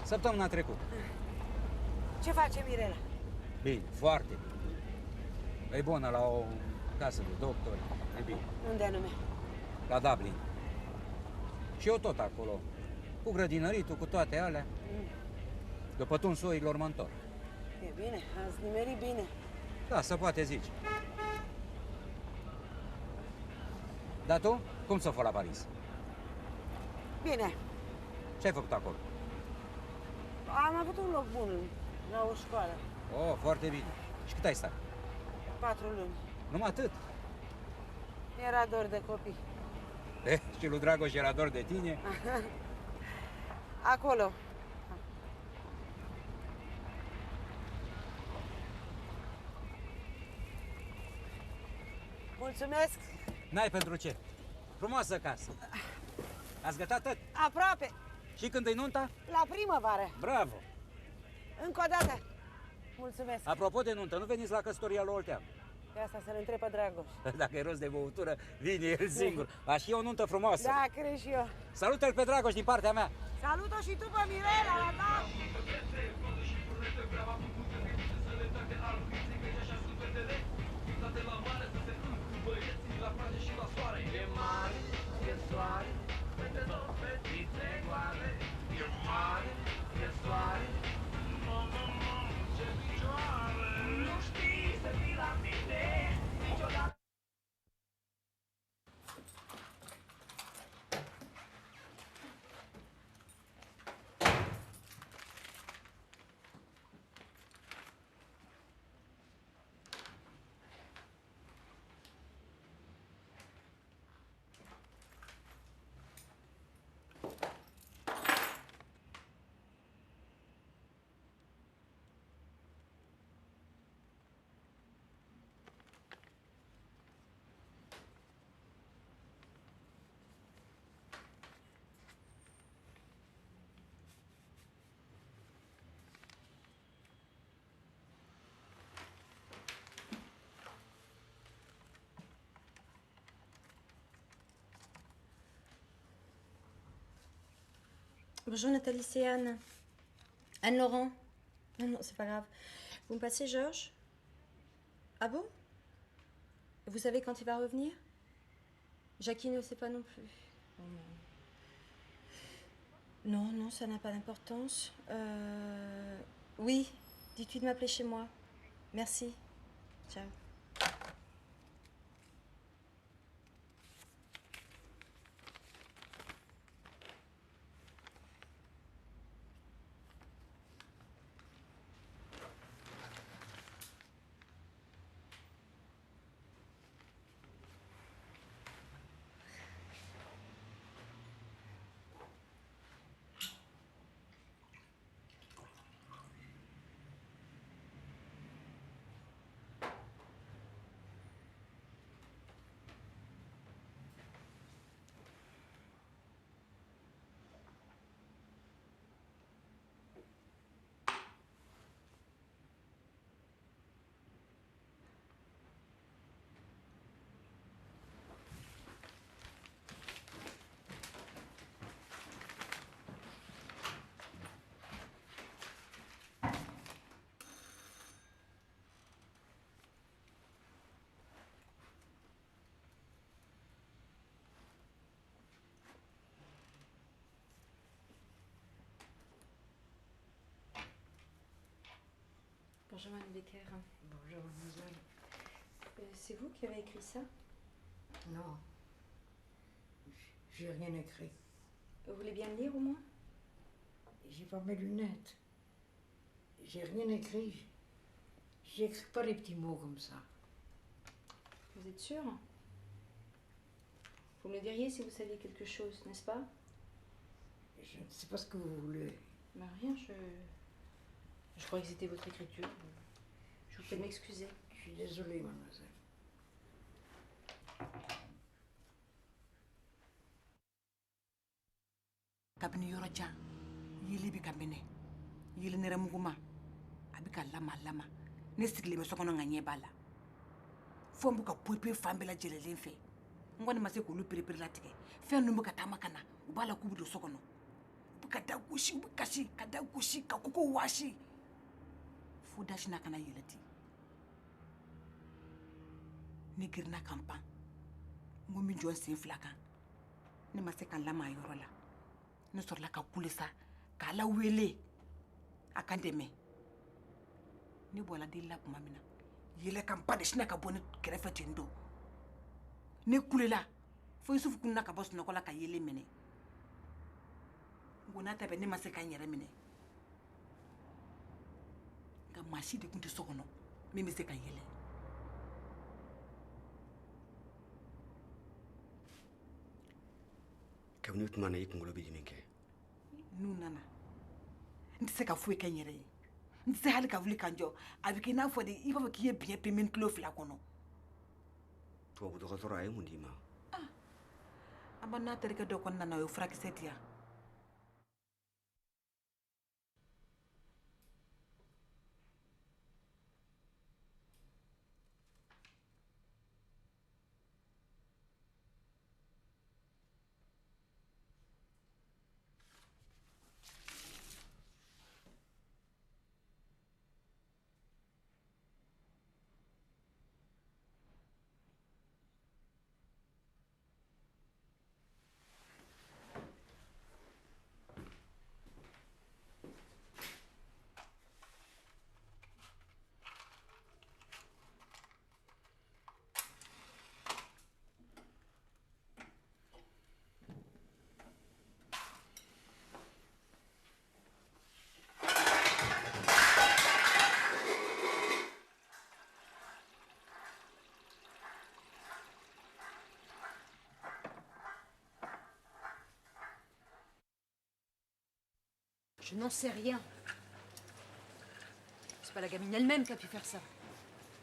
Săptămâna trecută. Ce face Mirela? Bine, foarte bine. E bună la o casă de doctori. E bine. Unde anume? La Dublin. Și eu tot acolo. Cu grădinăritul, cu toate alea. După tunsoilor mă întorc. E bine, ați nimerit bine. Da, se poate zice. Dar tu? Cum s-o fă la Paris? Bine. Ce ai făcut acolo? Am avut un loc bun la o școală. Oh, foarte bine. Și cât ai stat? 4 luni. Numai atât? Era dor de copii. Și lui Dragoș era dor de tine? Acolo. Mulțumesc. N-ai pentru ce. Frumoasă casă. Ați gătat tot? Aproape. Și când e nunta? La primăvară. Bravo. Încă o dată. Mulțumesc. Apropo de nuntă, nu veniți la căsătoria lui Oltean? Pe asta să-l întreb pe Dragoș. Dacă e rost de băutură, vine el singur. Va și eu o nuntă frumoasă. Da, cred și eu. Salută-l pe Dragoș din partea mea. Salut-o și tu pe Mirela, la ta! E mare, e soare, peste tot fetițe goale. E mare, e soare, ce picioare. Nu știi să fii la mine niciodată. Bonjour Nathalie, c'est Anne. Anne Laurent. Non, non, c'est pas grave. Vous me passez Georges? Ah bon? Vous savez quand il va revenir? Jackie ne sait pas non plus. Non, non, ça n'a pas d'importance. Oui, dites-lui de m'appeler chez moi. Merci. Ciao. Bonjour, Madame Becker. Bonjour, mademoiselle. C'est vous qui avez écrit ça? Non. J'ai rien écrit. Vous voulez bien le lire au moins? J'ai pas mes lunettes. J'ai rien écrit. J'écris pas les petits mots comme ça. Vous êtes sûr? Vous me le diriez si vous saviez quelque chose, n'est-ce pas? Je ne sais pas ce que vous voulez. Ben rien, je croyais que c'était votre écriture. Je vous prie de m'excuser. Je suis désolée, mademoiselle. kabini yɔrɔ jan yeli bi ka minɛ yeli nɛrɛmuguma a bi ka lama ne sigilen bɛ so kɔnɔ nka ɲɛ b'a la fo n bɛ ka poyi fan bɛɛ lajɛlen fɛ n kɔni ma se k'olu perepere latigɛ fɛn ninnu bɛ ka taama ka na u b'a la k'u bɛ don so kɔnɔ u bɛ ka da gosi u bɛ kasi ka da gosi ka koko waasi fo dasina kana yɛlɛ ten ne girinna ka n pan n ko n bɛ jɔ n sen fila kan ne ma se ka n lama a yɔrɔ la ne sɔrɔla ka kule sa k'a la wele a ka n dɛmɛ ne bɔra deli la tuma min na yɛlɛ ka n ba de sinna ka bɔ ne kɛrɛfɛ ten don ne kulela fo yusufu kunna ka bɔ sunɔgɔ la ka yelen minɛ n ko n'a ta bɛ ne ma se ka n yɛrɛ minɛ nka maa si de tun tɛ so kɔnɔ min bɛ se ka yɛlɛ kabini o tuma na i kunkolo bɛ dimi kɛ n'u nana n tɛ se ka foyi kɛ n yɛrɛ ye n tɛ se hali ka wuli ka n jɔ a bɛ kɛ i n'a fɔ de i b'a fɔ k'i ye biɲɛ pemeni kilo 2 kɔnɔ tubabu dɔgɔtɔrɔ a ye mun d'i ma an ba n'a terikɛ dɔ kɔni nana o ye furakisɛ di yan Je n'en sais rien. C'est pas la gamine elle-même qui a pu faire ça.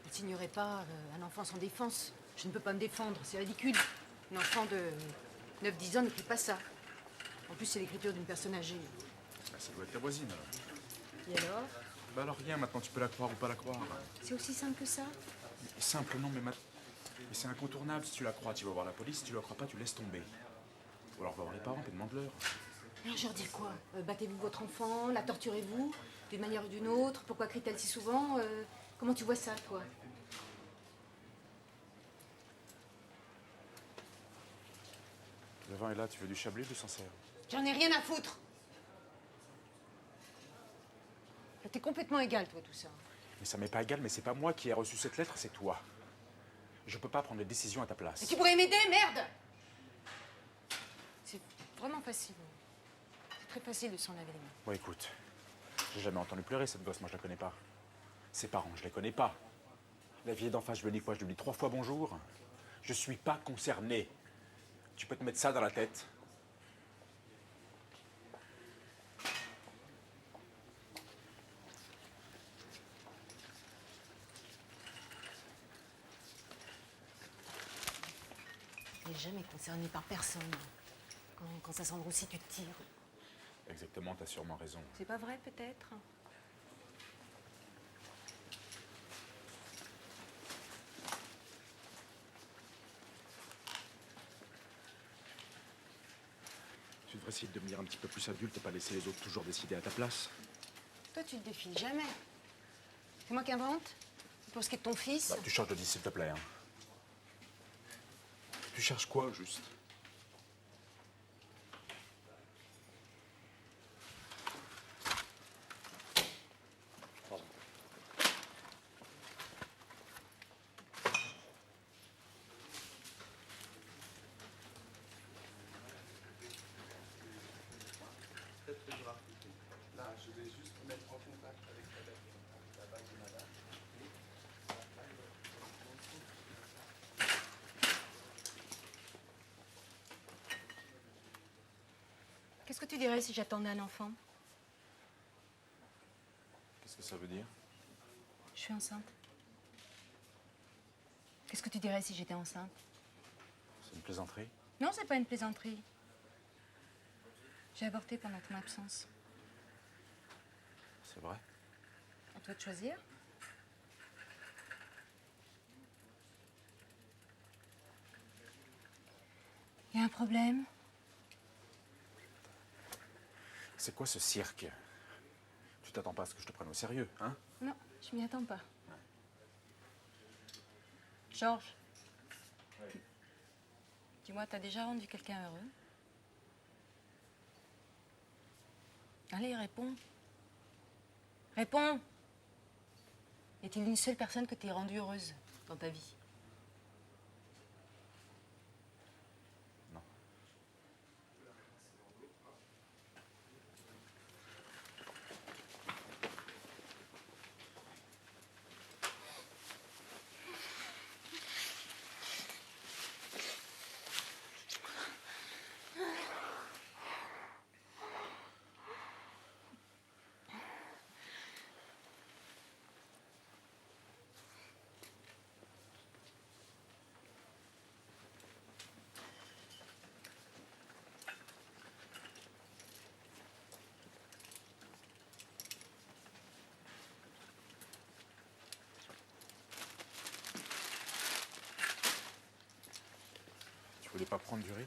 Elle signerait pas un enfant sans défense. Je ne peux pas me défendre, c'est ridicule. Un enfant de 9-10 ans n'écrit pas ça. En plus, c'est l'écriture d'une personne âgée. Bah, ça doit être ta voisine alors. Et alors? Bah alors rien, maintenant tu peux la croire ou pas la croire. C'est aussi simple que ça? Simple non, mais c'est incontournable. Si tu la crois, tu vas voir la police. Si tu la crois pas, tu laisses tomber. Ou alors va voir les parents et demande-leur. Alors je leur dis quoi? Battez-vous votre enfant? La torturez-vous? D'une manière ou d'une autre? Pourquoi crie-t-elle si souvent? Comment tu vois ça, toi? Le vin est là, tu veux du Chablis ou du Sancerre? J'en ai rien à foutre! T'es complètement égal, toi, tout ça. Mais ça m'est pas égal, mais c'est pas moi qui ai reçu cette lettre, c'est toi. Je peux pas prendre des décisions à ta place. Mais tu pourrais m'aider, merde! C'est vraiment facile. C'est très facile de s'en laver les mains. Bon, écoute, j'ai jamais entendu pleurer cette gosse, moi je la connais pas. Ses parents, je les connais pas. La vieille d'en face, je lui dis quoi? Je lui dis 3 fois bonjour. Je suis pas concerné. Tu peux te mettre ça dans la tête. T'es jamais concerné par personne. Quand ça s'endroussit, tu te tires. Exactement, t'as sûrement raison. C'est pas vrai, peut-être? Tu devrais essayer de devenir un petit peu plus adulte et pas laisser les autres toujours décider à ta place. Toi, tu te défiles jamais. C'est moi qui invente? Pour ce qui est de ton fils? Bah, tu changes de disque, s'il te plaît. Hein. Tu cherches quoi, juste? Qu'est-ce que tu dirais si j'attendais un enfant? Qu'est-ce que ça veut dire? Je suis enceinte. Qu'est-ce que tu dirais si j'étais enceinte? C'est une plaisanterie? Non, c'est pas une plaisanterie. J'ai avorté pendant ton absence. C'est vrai? À toi de choisir. Il y a un problème? C'est quoi ce cirque? Tu t'attends pas à ce que je te prenne au sérieux, hein? Non, je m'y attends pas. Georges. Dis-moi, t'as déjà rendu quelqu'un heureux? Allez, réponds. Réponds! Est-il une seule personne que t'aies rendue heureuse dans ta vie? Tu voulais pas prendre du riz?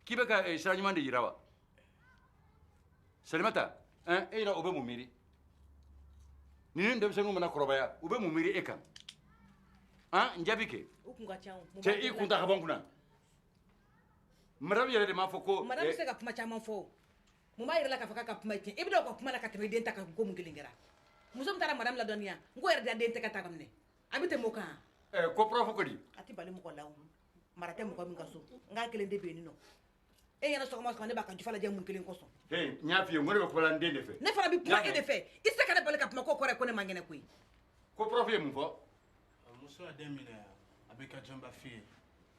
K'i bɛ ka sira ɲuman de yira wa? Salimata, e ɲɛna o bɛ mun miiri? Nin denmisɛnninw mana kɔrɔbaya u bɛ mun miiri e kan? N jaabi kɛ. U kun ka ca o. Cɛ i kun ta ka bɔ n kunna. Madame yɛrɛ de m'a fɔ ko. Madame bɛ se ka kuma caman fɔ o. Mun b'a yɛrɛ la k'a fɔ k'a ka kuma tiɲɛ? I bɛ dɔw ka kuma la ka tɛmɛ i den ta kan ko mun kelen kɛra. Muso min taara madame ladɔnniya n ko yɛrɛ de y'a den tɛgɛ ta ka minɛ. A bɛ tɛmɛ o kan. Ko preuve ko di? A tɛ bali mɔgɔ la o. Mara tɛ mɔgɔ min ka so. N k'a kelen de bɛ yen nɔ. E ɲɛna sɔgɔma sɔgɔma ne b'a ka jufa lajɛ mun kelen kɔsɔn. N y'a f'i ye n ko ne bɛ kuma la n den de fɛ. Ne fana bɛ kuma e de fɛ. I tɛ se ka ne bali ka kuma k'o kɔrɔ ye ko ne man kɛnɛ koyi. Ko preuve ye mun fɔ? Muso y'a den minɛ a bɛ ka jɔnba f'i ye.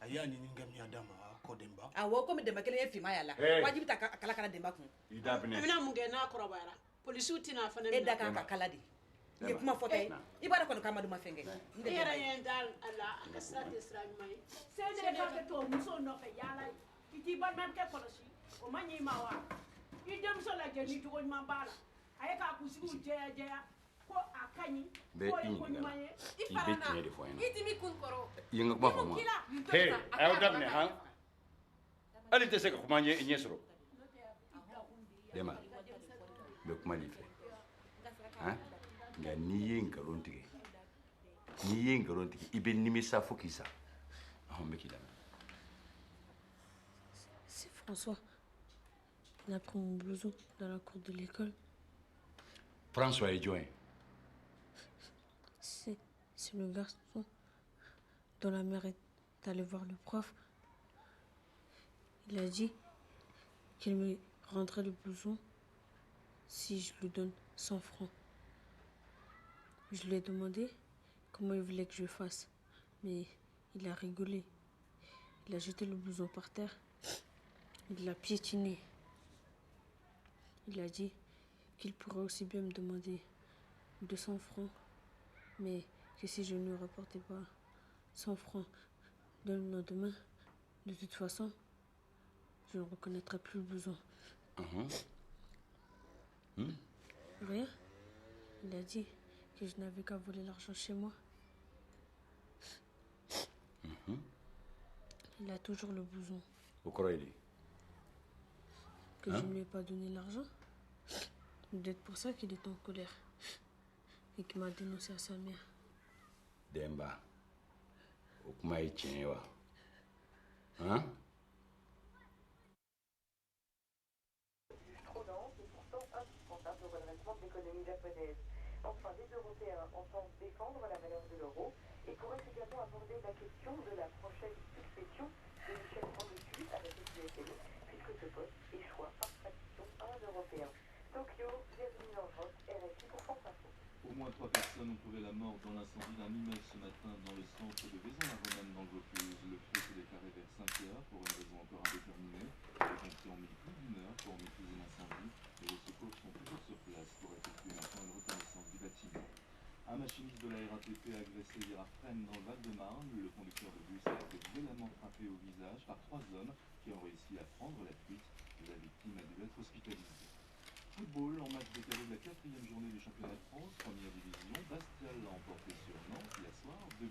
A y'a ɲini ka min d'a ma a kɔ denba. Awɔ komi denba kelen ye finman y'a la. Wajibi ta kala kana denba kun. I da binɛ. I bɛna mun kɛ n'a kɔrɔbayara? Polisiw tɛna a fana minɛ. E da kan ka kala de. N ye kuma fɔ ta ye. I b'a dɔn kɔni k'Amadu ma fɛn kɛ. E yɛrɛ ɲɛ t'a la a ka sira tɛ sira ɲuman ye. Sɛde k'a kɛ to muso nɔfɛ yaala ye. I t'i balimakɛ kɔlɔsi. O ma ɲi i ma wa? I denmuso lajɛ ni cogo ɲuman b'a la. A ye k'a kunsigiw jɛya jɛya ko a ka ɲi. K'o ye ko ɲuman ye. I bɛ tiɲɛ de fɔ n ɲɛna. I dimi kun kɔrɔ. I ye n ka kuma faamu wa? A y'aw daminɛ han. Hali tɛ se ka kuma ɲɛ sɔrɔ. Dɛma n bɛ kuma de fɛ. Nka n'i ye nkalon tigɛ i bɛ nimisa fo k'i sa. N bɛ k'i lamɛn. C'est François. Il a pris mon blouson dans la cour de l'école. François est joint. C'est le garçon dont la mère est allée voir le prof. Il a dit qu'il me rendrait le blouson si je lui donne 100 francs. Je lui ai demandé comment il voulait que je fasse, mais il a rigolé. Il a jeté le blouson par terre. Il l'a piétiné. Il a dit qu'il pourrait aussi bien me demander 200 francs, mais que si je ne lui rapportais pas 100 francs le lendemain, de toute façon, je ne reconnaîtrai plus le besoin. Rien. Il a dit que je n'avais qu'à voler l'argent chez moi. Il a toujours le besoin. Que je ne lui ai pas donné l'argent. Peut-être pour ça qu'il est en colère. Et qu'il m'a dénoncé à sa mère. Demba, ukuma ichiwa. Hein? Trop dense et pourtant indispensable au redressement de l'économie japonaise. Enfin, les Européens entendent défendre la valeur de l'euro et pourraient également aborder la question de la prochaine succession de Michel Sandusky avec le CSLI, puisque ce poste échoua par tradition à un Européen. Tokyo, Virginie Langerotte, RFI pour France Info. Au moins 3 personnes ont trouvé la mort dans l'incendie d'un immeuble ce matin dans le centre de Vaison-la-Romaine dans le Vaucluse. Le feu s'est déclaré vers 5 heures pour une raison encore indéterminée. Les pompiers ont mis plus d'une heure pour maîtriser l'incendie et les secours sont toujours sur place pour effectuer maintenant une reconnaissance du bâtiment. Un machiniste de la RATP a agressé hier à Fresnes dans le Val-de-Marne. Le conducteur de bus a été violemment frappé au visage par 3 hommes qui ont réussi à prendre la fuite. La victime a dû être hospitalisée. Football, en match décalé de la 4e journée du championnat de France, première division, Bastia l'a emporté sur Nantes hier soir, 2-1.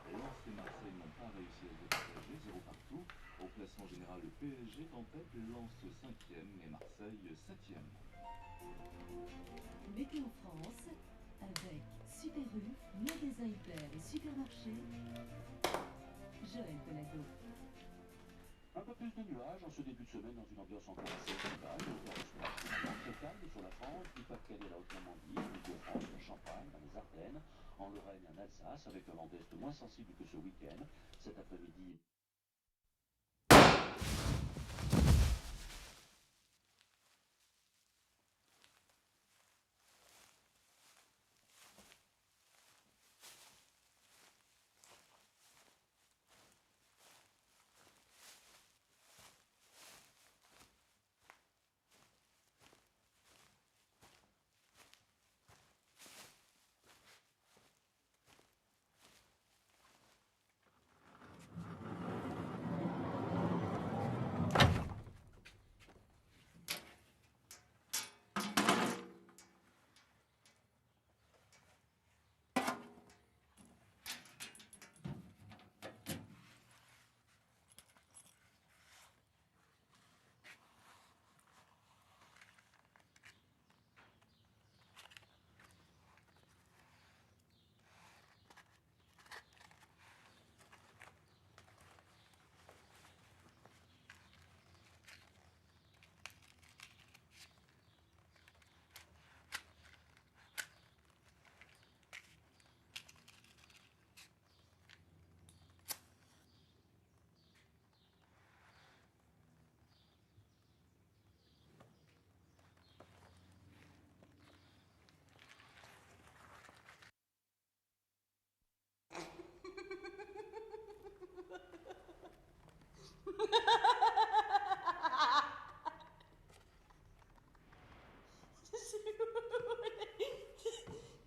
Lens et Marseille n'ont pas réussi à se départager, 0 partout. Au classement général, le PSG est en tête, Lens 5e et Marseille 7e. Météo France, avec Super U, Magasin Hyper et Supermarché, Joël Pelado. Un peu plus de nuages en ce début de semaine dans une ambiance encore assez estivale, très calme sur la France, du Pas-de-Calais à la Haute-Normandie, l'Île-de-France, la Champagne, dans les Ardennes, en Lorraine et en Alsace, avec un vent d'est moins sensible que ce week-end. Cet après-midi.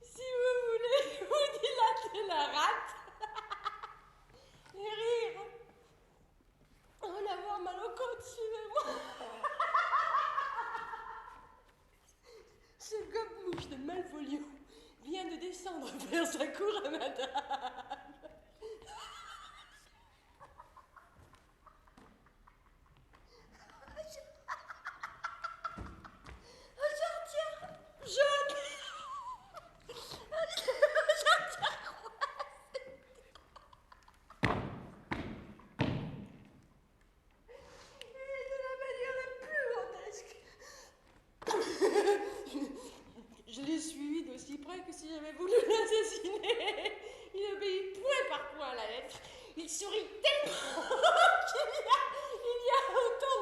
Si vous voulez, vous dilatez la rate et rire. En avoir mal au côte, suivez-moi. Ce gobe-mouche de Malvolio vient de descendre vers sa cour à madame. Je l'ai suivi d'aussi près que si j'avais voulu l'assassiner. Il obéit point par point à la lettre. Il sourit tellement qu'il y a autant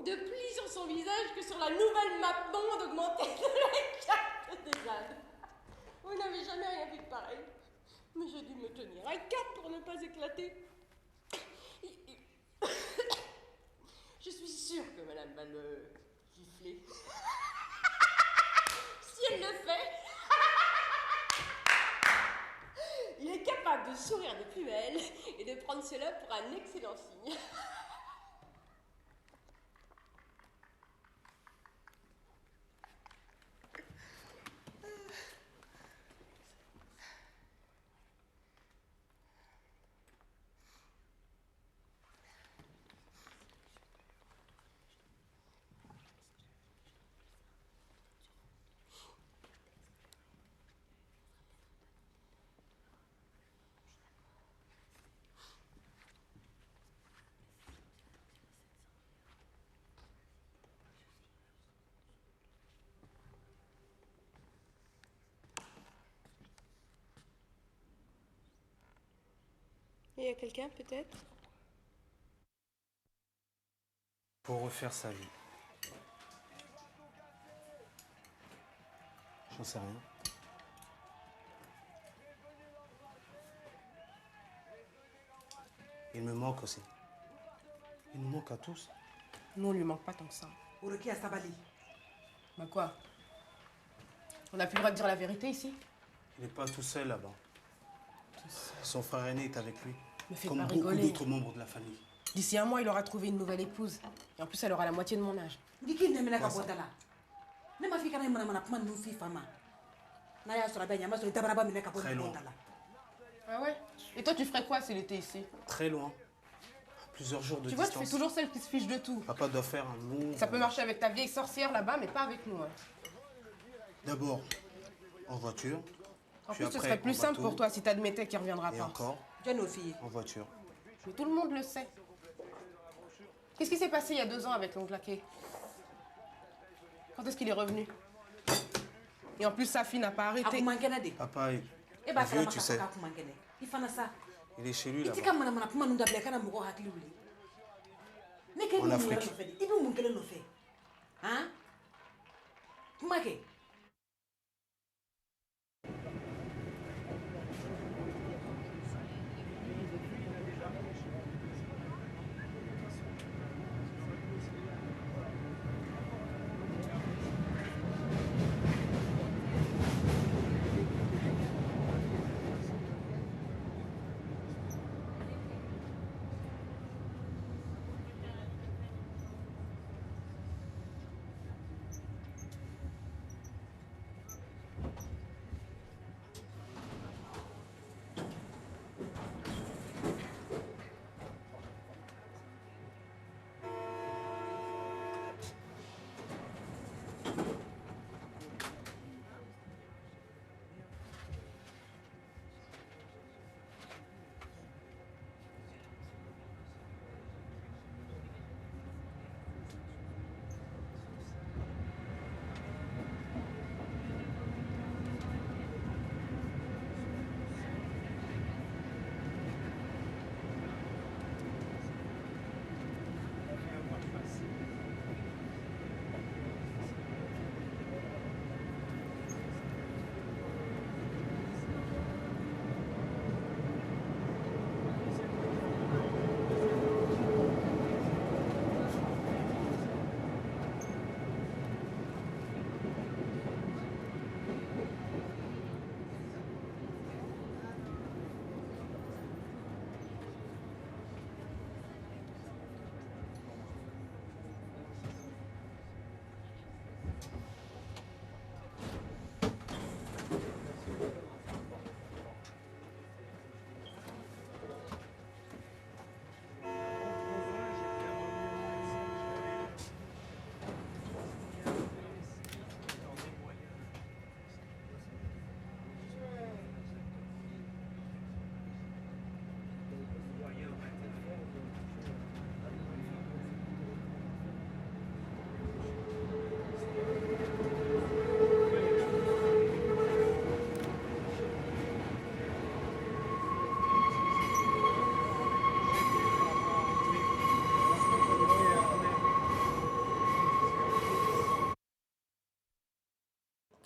de plis sur son visage que sur la nouvelle map monde augmentée de la carte des ânes. Vous n'avez jamais rien vu de pareil. Mais j'ai dû me tenir à 4 pour ne pas éclater. Je suis sûre que madame va le gifler. qu'il le fait. Il est capable de sourire de plus belle et de prendre cela pour un excellent signe. Il y a quelqu'un peut-être? Pour refaire sa vie. J'en sais rien. Il me manque aussi. Il nous manque à tous. Nous, on lui manque pas tant que ça. Oroki à Sabali. Bah quoi? On n'a plus le droit de dire la vérité ici? Il n'est pas tout seul là-bas. Son frère aîné est avec lui. Me fais comme pas beaucoup rigoler. d'autres membres de la famille. D'ici un mois, il aura trouvé une nouvelle épouse. Et en plus, elle aura la moitié de mon âge. Ndiki nemena ka bota la. Ne ma fika na mana mana kuma nufi fama. Na ya sura banya ma sura tabaraba mena ka Très loin. bota la. Ah ouais? Et toi, tu ferais quoi s'il était ici? Très loin. À plusieurs jours de Tu vois, distance. tu fais toujours celle qui se fiche de tout. Papa doit faire un long... Ça peut marcher avec ta vieille sorcière là-bas, mais pas avec nous. Hein. D'abord, en voiture. En puis plus, ce après, serait plus en simple bateau, pour toi si t'admettais qu'il reviendra Et pas. encore, Jeune aux filles. en voiture. Mais tout le monde le sait. Qu'est-ce qui s'est passé il y a 2 ans avec l'oncle Laquet? Quand est-ce qu'il est revenu? Et en plus, sa fille n'a pas arrêté. Papa est Eh bah, vieux, tu sais. Il fait ça. Il est chez lui Il dit là-bas. que mana mana kuma nunda bleka na mugo hakili wuli. Ne ke En ni Afrique. yɛrɛ nɔfɛ de. I bɛ mun kelen nɔfɛ? Hein? Kuma kɛ.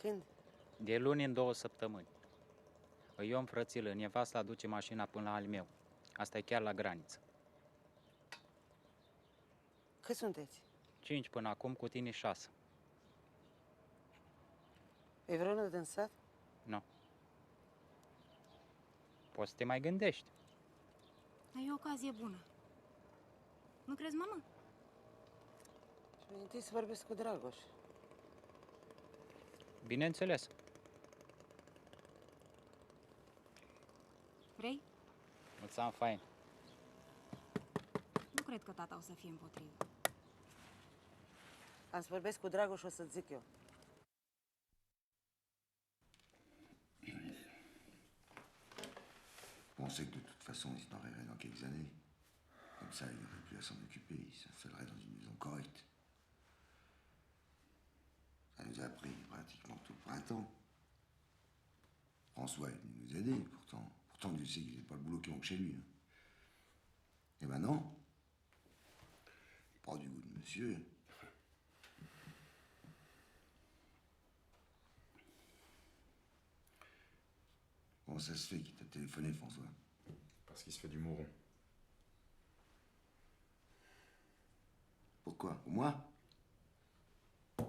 Când? De luni în 2 săptămâni. Eu am frățilă, nevasta aduce mașina până la al meu. Asta e chiar la graniță. Cât sunteți? 5 până acum, cu tine 6. E vreunul din sat? Nu. Poți să te mai gândești. Ai o ocazie bună. Nu crezi, mama? Și întâi să vorbesc cu Dragoș. Bineînțeles. Vrei? Îți am fain. Nu cred că tata o să fie împotrivă. Am să vorbesc cu Dragoș, o să-ți zic eu. On sait que de toute façon, il se marierait dans quelques années. Comme ça, il n'aurait plus à s'en occuper. Il s'installerait dans une maison correcte. Ça nous a pris pratiquement tout le printemps. François est venu nous aider, pourtant Dieu sait qu'il n'est pas le boulot qui manque chez lui. Et maintenant, il prend du goût de monsieur. Comment ça se fait qu'il t'a téléphoné, François? Parce qu'il se fait du mouron. Pourquoi? Pour moi? De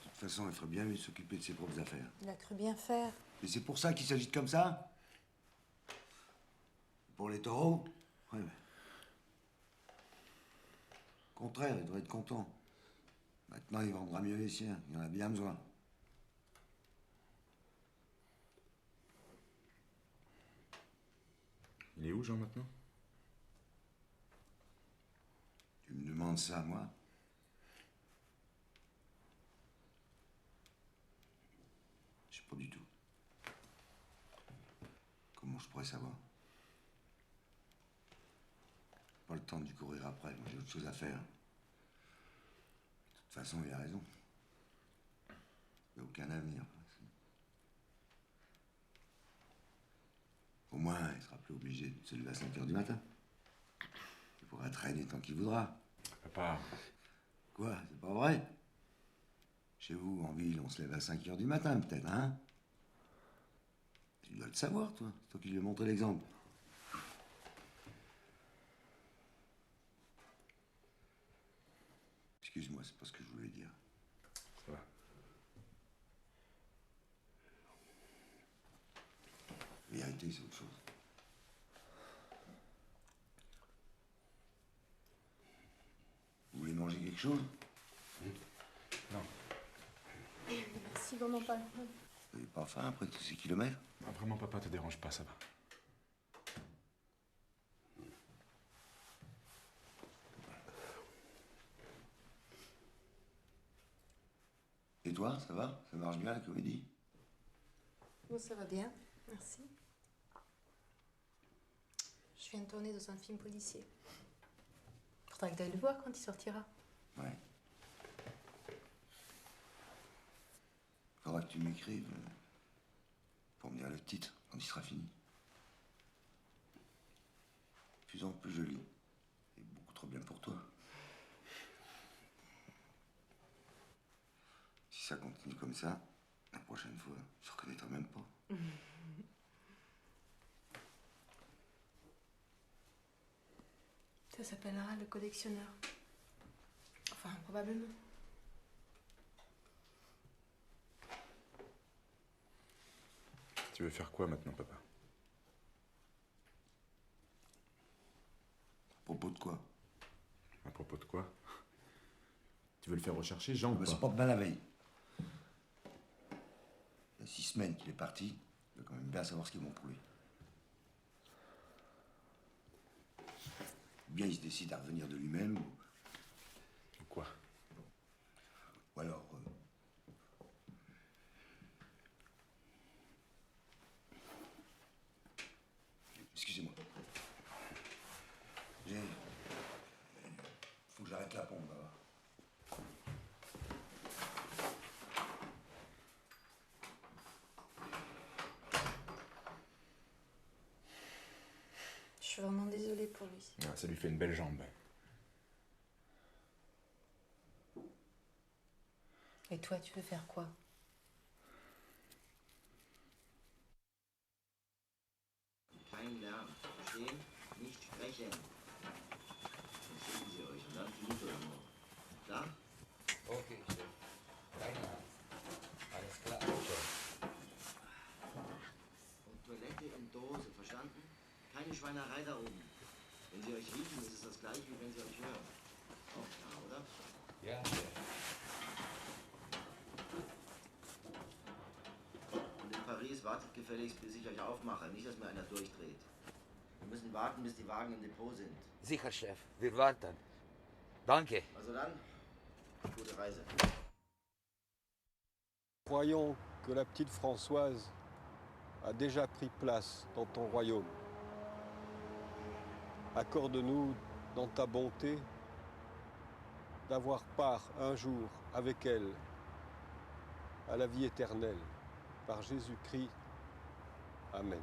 toute façon, il ferait bien mieux de s'occuper de ses propres affaires. Il a cru bien faire. Et c'est pour ça qu'il s'agite comme ça? Pour les taureaux? Ouais, mais... Au contraire, il devrait être content. Maintenant, il vendra mieux les siens. Il en a bien besoin. Il est où, Jean, maintenant? Tu me demandes ça, moi? Je sais pas du tout. Comment je pourrais savoir? Pas le temps de lui courir après, moi j'ai autre chose à faire. De toute façon, il a raison. Il n'y a aucun avenir. Au moins, il sera plus obligé de se lever à 5 h du matin. Il pourra traîner tant qu'il voudra. Papa. Quoi? C'est pas vrai? Chez vous, en ville, on se lève à 5 h du matin, peut-être, hein? Tu dois le savoir, toi. C'est toi qui lui as montré l'exemple. Excuse-moi, c'est pas ce que je voulais dire. Ça va. Vérité, c'est autre chose. Vous voulez manger quelque chose? Non. Merci, vraiment pas. Vous n'avez pas faim après tous ces kilomètres? Non, vraiment, papa, te dérange pas, ça va. Et toi, ça va? Ça marche bien, la comédie? Moi, ça va bien, merci. Je viens de tourner dans un film policier. Faudra que tu ailles le voir quand il sortira. Ouais. Faudra que tu m'écrives pour me dire le titre quand il sera fini. De plus en plus joli. Et beaucoup trop bien pour toi. Si ça continue comme ça, la prochaine fois, je ne reconnaîtrai même pas. Ça s'appellera Le Collectionneur. Enfin, probablement. Tu veux faire quoi maintenant, papa? À propos de quoi? À propos de quoi? Tu veux le faire rechercher, Jean, ou pas? C'est pas bien la veille. Il y a 6 semaines qu'il est parti. Il veut quand même bien savoir ce qui est bon pour lui. Ou bien il se décide à revenir de lui-même, ou quoi? Ou alors... Excusez-moi. Faut que j'arrête la pompe, là. Je suis vraiment désolée pour lui. Ah, ça lui fait une belle jambe. Et toi, tu veux faire quoi? Kein Lärm. Verstehen? Nicht sprechen. Dann schicken Sie euch und dann fliegt ihr morgen. Klar? Ok. Schweinerei da oben. Wenn sie euch riechen, ist es das gleiche, wie wenn sie euch hören. Auch klar, oder? Ja. Und in Paris wartet gefälligst, bis ich euch aufmache. Nicht, dass mir einer durchdreht. Wir müssen warten, bis die Wagen im Depot sind. Sicher, Chef. Wir warten. Danke. Also dann, gute Reise. Croyons que la petite Françoise a déjà pris place dans ton royaume. Accorde-nous, dans ta bonté, d'avoir part un jour avec elle à la vie éternelle. Par Jésus-Christ. Amen.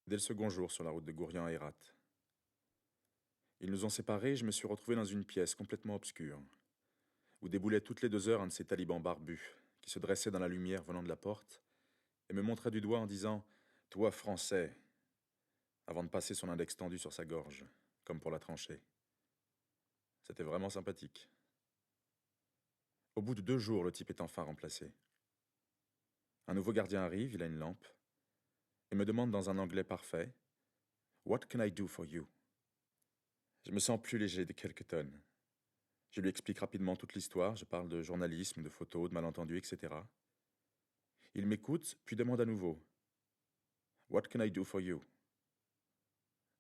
Dès le second jour sur la route de Gourian à Hérat. Ils nous ont séparés et je me suis retrouvé dans une pièce complètement obscure, où déboulait toutes les 2 heures un de ces talibans barbus, qui se dressait dans la lumière venant de la porte, et me montrait du doigt en disant « Toi, Français », avant de passer son index tendu sur sa gorge, comme pour la trancher. C'était vraiment sympathique. Au bout de 2 jours, le type est enfin remplacé. Un nouveau gardien arrive, il a une lampe, et me demande dans un anglais parfait « What can I do for you ?» Je me sens plus léger de quelques tonnes. Je lui explique rapidement toute l'histoire, je parle de journalisme, de photos, de malentendus, etc. Il m'écoute, puis demande à nouveau « What can I do for you ?»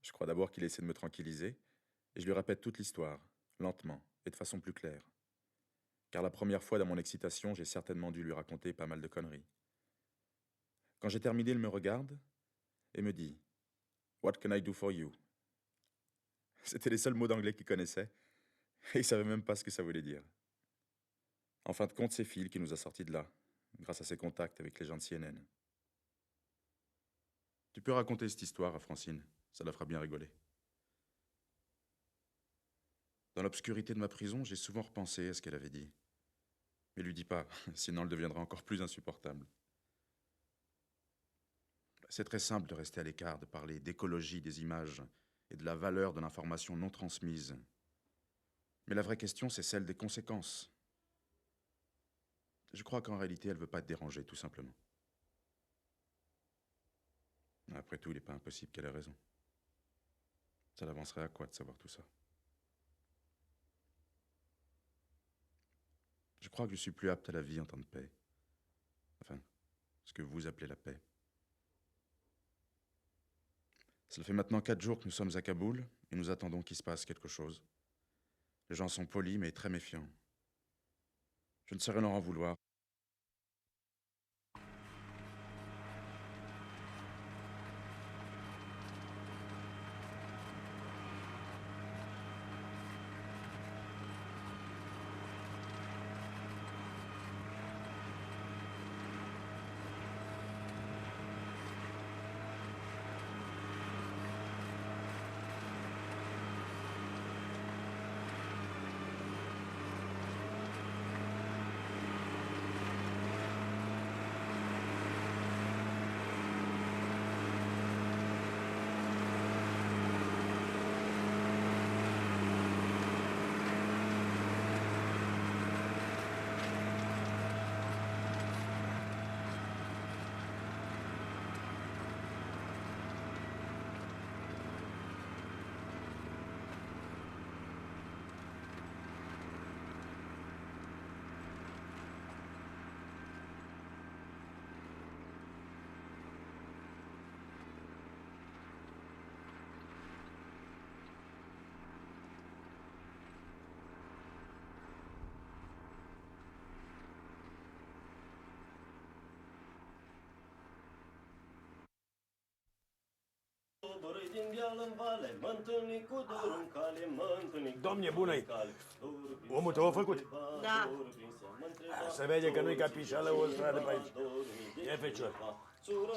Je crois d'abord qu'il essaie de me tranquilliser, et je lui répète toute l'histoire, lentement et de façon plus claire. Car la première fois dans mon excitation, j'ai certainement dû lui raconter pas mal de conneries. Quand j'ai terminé, il me regarde et me dit « What can I do for you ?» C'était les seuls mots d'anglais qu'il connaissait, et il ne savait même pas ce que ça voulait dire. En fin de compte, c'est Phil qui nous a sortis de là, grâce à ses contacts avec les gens de CNN. Tu peux raconter cette histoire à Francine, ça la fera bien rigoler. Dans l'obscurité de ma prison, j'ai souvent repensé à ce qu'elle avait dit. Mais lui dis pas, sinon elle deviendra encore plus insupportable. C'est très simple de rester à l'écart, de parler d'écologie des images et de la valeur de l'information non transmise. Mais la vraie question, c'est celle des conséquences. Je crois qu'en réalité, elle ne veut pas te déranger, tout simplement. Après tout, il n'est pas impossible qu'elle ait raison. Ça l'avancerait à quoi de savoir tout ça? Je crois que je suis plus apte à la vie en temps de paix. Enfin, ce que vous appelez la paix. Cela fait maintenant 4 jours que nous sommes à Kaboul et nous attendons qu'il se passe quelque chose. Les gens sont polis mais très méfiants. Je ne saurais leur en vouloir. Doamne bună-i! Omul tău a făcut? Da. Se vede că nu-i ca pișală o stradă pe aici. E fecior.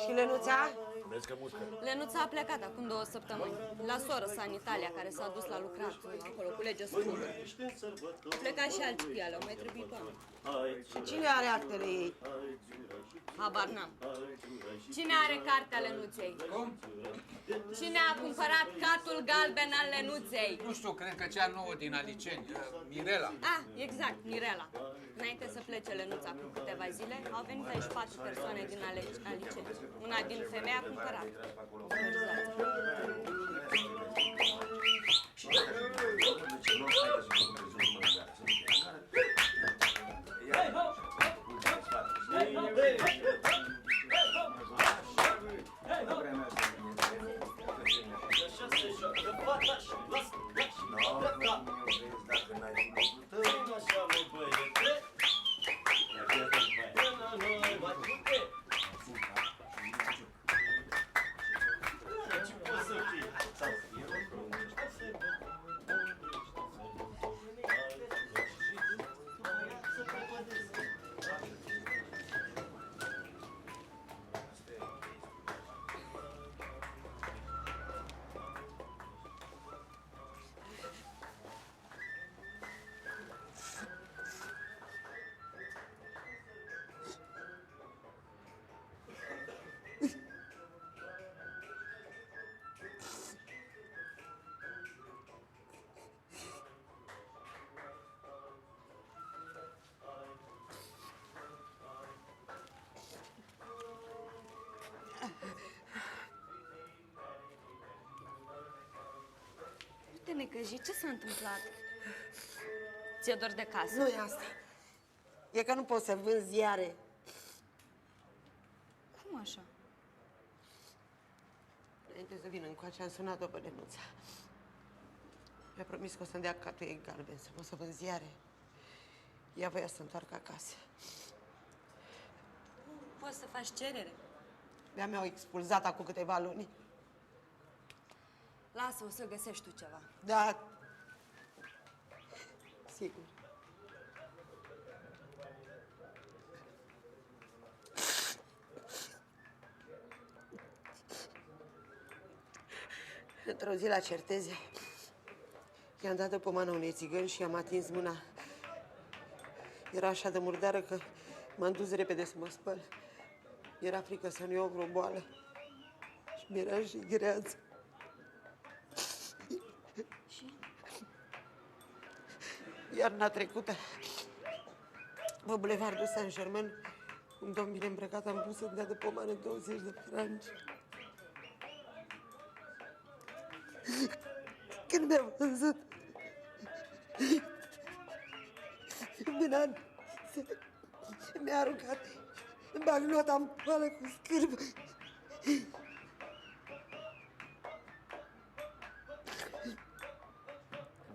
Și Lenuța? Vezi că muscă. Lenuța a plecat acum 2 săptămâni. La soră sa în Italia, care s-a dus la lucrat acolo cu legea scurtă. A plecat și alții pe ale, au mai trebuit bani. Și cine are actele ei? Habar n-am. Cine are cartea Lenuței? Cum? Cine a cumpărat catul galben al Lenuței? Nu știu, cred că cea nouă din Aliceni, Mirela. Ah, exact, Mirela. Înainte să plece Lenuța cu câteva zile, au venit aici 4 persoane din Aliceni. Una din femei a cumpărat. Uite, necăjit, ce s-a întâmplat? Ți-e dor de casă? Nu e asta. E că nu pot să vând ziare. Cum așa? Înainte să vin încoace, am sunat-o pe Lenuța. Mi-a promis că o să-mi dea catul ei galben, să pot să vând ziare. Ea voia să întoarcă acasă. Poți să faci cerere. De-a mi-au expulzat acum câteva luni. Lasă, o să găsești tu ceva. Da. Sigur. Într-o zi la Certeze, i-am dat de pomană unei țigăni și i-am atins mâna. Era așa de murdară că m-am dus repede să mă spăl. Era frică să nu iau vreo boală. Și mi-era și greață. Iarna trecută, pe bulevardul Saint-Germain, un domn bine îmbrăcat am pus să-mi dea de pomană 20 de franci. Când mi-a văzut, Minan mi-a aruncat bancnota în poală cu scârbă.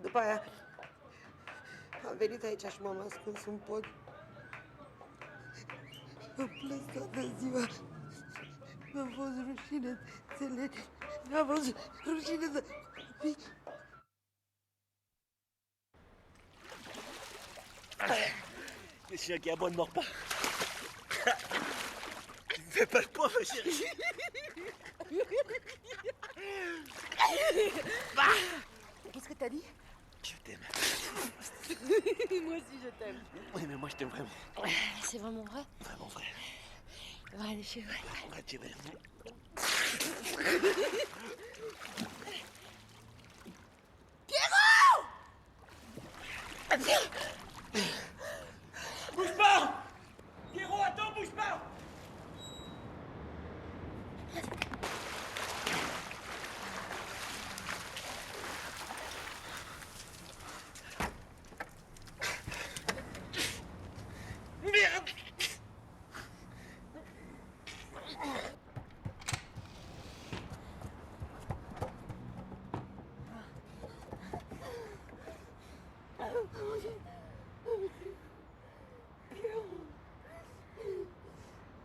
După aia am venit aici și m-am ascuns în pod. Am plâns toată ziua. Mi-a fost rușine, înțelegi? Mi-a fost rușine de copii. Le chien qui aboie ne mord pas. Tu me fais pas le poids, ma chérie. Qu'est-ce que t'as dit? Je t'aime. Moi aussi, je t'aime. Oui, mais moi, je t'aime vraiment. C'est vraiment vrai? Vraiment vrai. Ouais, les cheveux. Vrai, tu es. Pierrot! Bouge pas! Pierrot, attends, bouge pas! Merde!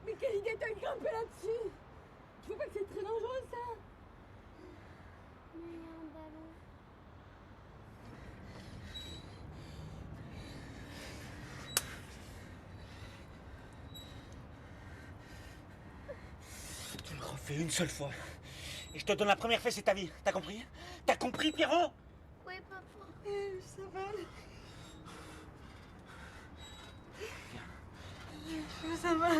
Mais quelle idée t'as grimpé là-dessus? Tu vois pas que c'est très dangereux ça? Mais il y a un ballon. Tu le refais une seule fois. Et je te donne la première fesse, c'est ta vie. T'as compris? T'as compris, Pierrot? Oui, papa. Ça va aller. Ça va.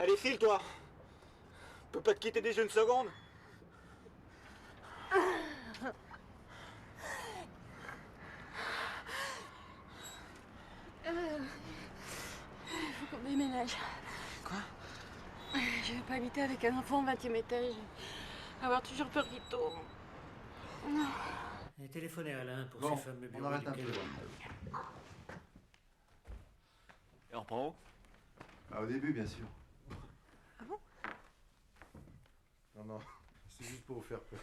Allez, file, toi. Je peux pas te quitter déjà une seconde. Il faut qu'on déménage. Quoi? Je vais pas habiter avec un enfant au 20e étage. Avoir toujours peur qu'il tombe. Non. Et téléphonez à Alain pour Bon, ces fameux on bureaux arrête un duquel- peu. Et on reprend où? Au début, bien sûr. Ah bon? Non, non, c'est juste pour vous faire peur.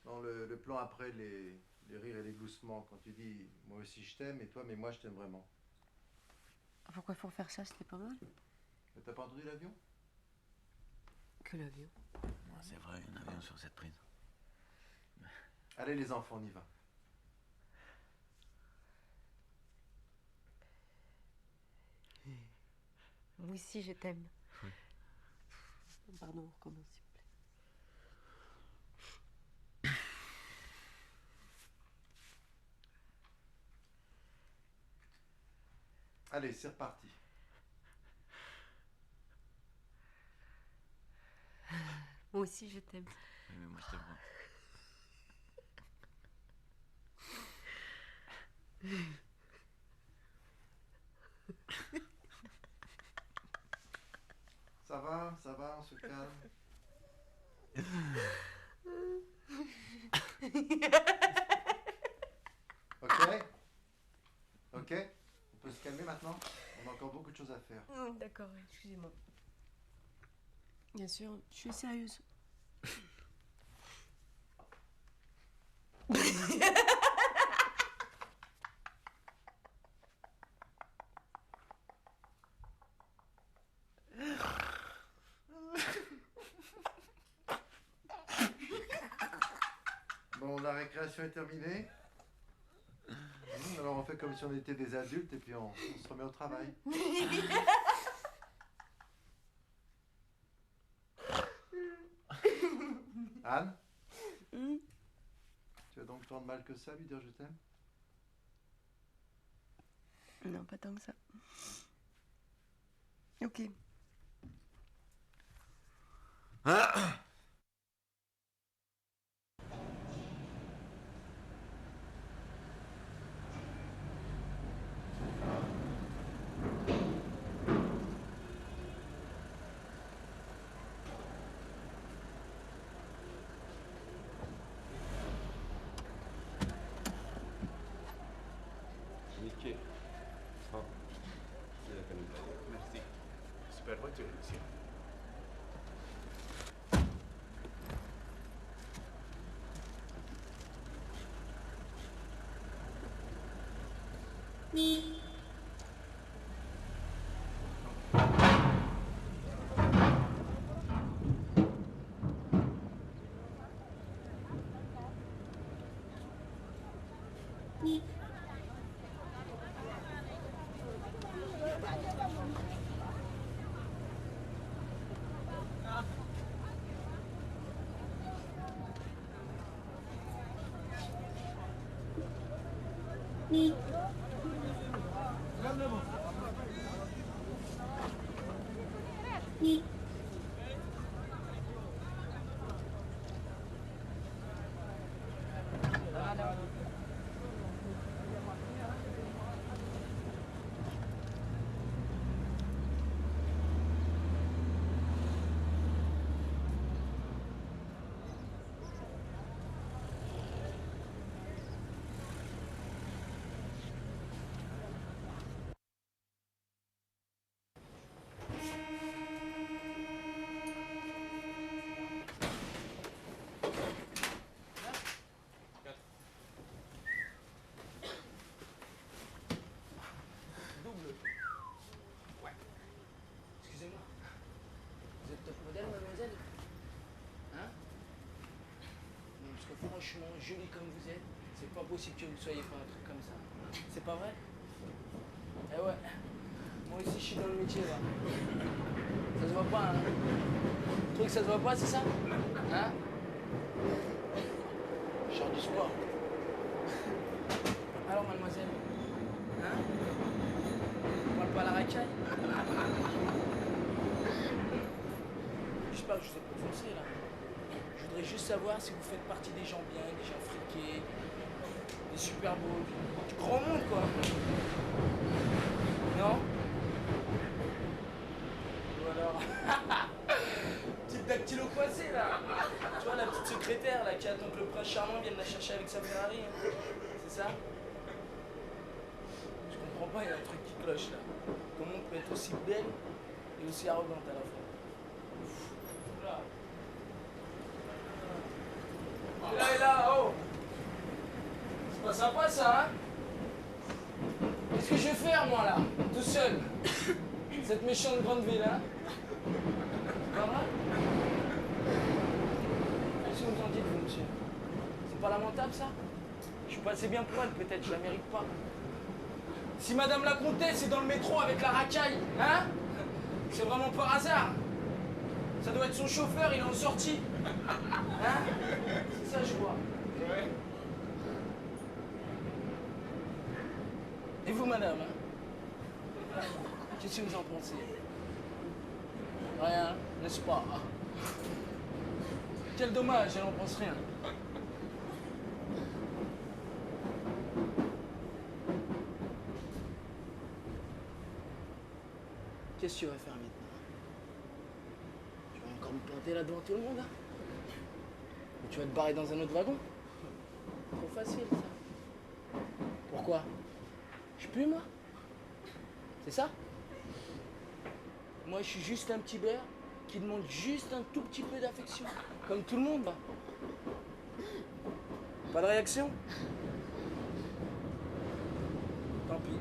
Non, le plan après, les rires et les gloussements, quand tu dis « moi aussi je t'aime » et toi « mais moi je t'aime vraiment Pourquoi faut faire ça? C'était pas mal. » Mais t'as pas entendu l'avion? Que l'avion? C'est vrai, il y a un avion sur cette prise. Allez les enfants, on y va. Moi aussi, je t'aime. Oui. Pardon, on recommence, s'il vous plaît. Allez, c'est reparti. Moi aussi, je t'aime. Oui, mais moi, je t'aime pas. Ça va, on se calme. Ok? Ok? On peut se calmer maintenant? On a encore beaucoup de choses à faire. D'accord, excusez-moi. Bien sûr, je suis sérieuse. Bon, la récréation est terminée. Alors on fait comme si on était des adultes et puis on se remet au travail. Anne? Tu as donc tant de mal que ça à lui dire je t'aime? Non, pas tant que ça. Ok. Nickel. Ah, c'est la canne. Merci. Super voiture, monsieur. Double. Ouais. Excusez-moi. Vous êtes top modèle, mademoiselle? Hein? Non, parce que franchement, jolie comme vous êtes, c'est pas possible que vous ne soyez pas un truc comme ça. C'est pas vrai? Eh ouais. Moi aussi, je suis dans le métier, là. Ça se voit pas, hein? Le truc, ça se voit pas, c'est ça? Hein? Genre du sport. Alors, mademoiselle? Hein? On parle pas à la racaille? J'espère que je vous ai pas foncé, là. Je voudrais juste savoir si vous faites partie des gens bien, des gens friqués, des super beaux, du grand monde, quoi. Non? Ou alors... Petite dactylo coincée, là. Tu vois, la petite secrétaire, là, qui attend que le prince charmant vienne la chercher avec sa Ferrari. Hein. C'est ça? Je comprends pas, il y a un truc qui cloche, là. Comment on peut être aussi belle et aussi arrogante à la fois? Là. Et là, oh! C'est pas sympa, ça, hein? Qu'est-ce que je vais faire, moi, là? Tout seul? Cette méchante grande ville, hein? Pas vrai? Qu'est-ce que vous en dites, vous, monsieur? C'est pas lamentable, ça? Je suis pas assez bien pour elle, peut-être, je la mérite pas. Si Madame la Comtesse est dans le métro avec la racaille, hein? C'est vraiment par hasard. Ça doit être son chauffeur, il est en sortie. Hein? C'est ça, je vois. Ouais. Et vous, madame, hein? Qu'est-ce que vous en pensez? Rien, n'est-ce pas? Quel dommage, elle en pense rien. Qu'est-ce que tu vas faire maintenant? Tu vas encore me planter là devant tout le monde, hein? Ou tu vas te barrer dans un autre wagon? Trop facile, ça. Pourquoi? Je pue, moi? C'est ça? Moi, je suis juste un petit bear qui demande juste un tout petit peu d'affection. Comme tout le monde, bah. Pas de réaction? Tant pis.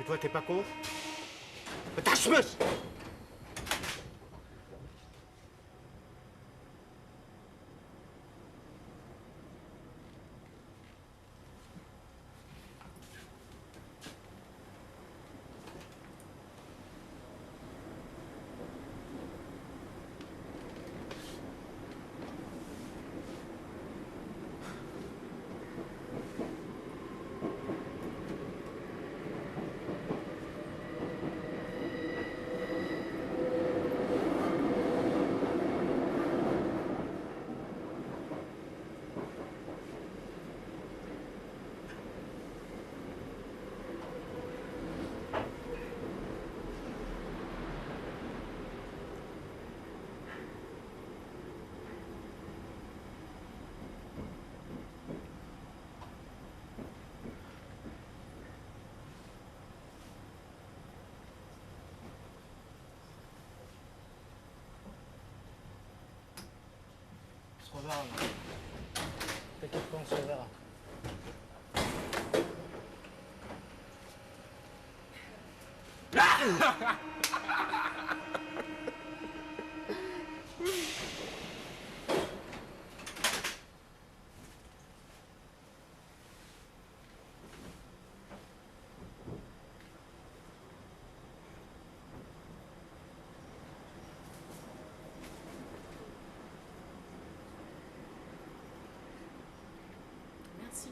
toi, t'es pas con? Tachmeus! On se reverra. T'inquiète pas, on se reverra. Merci.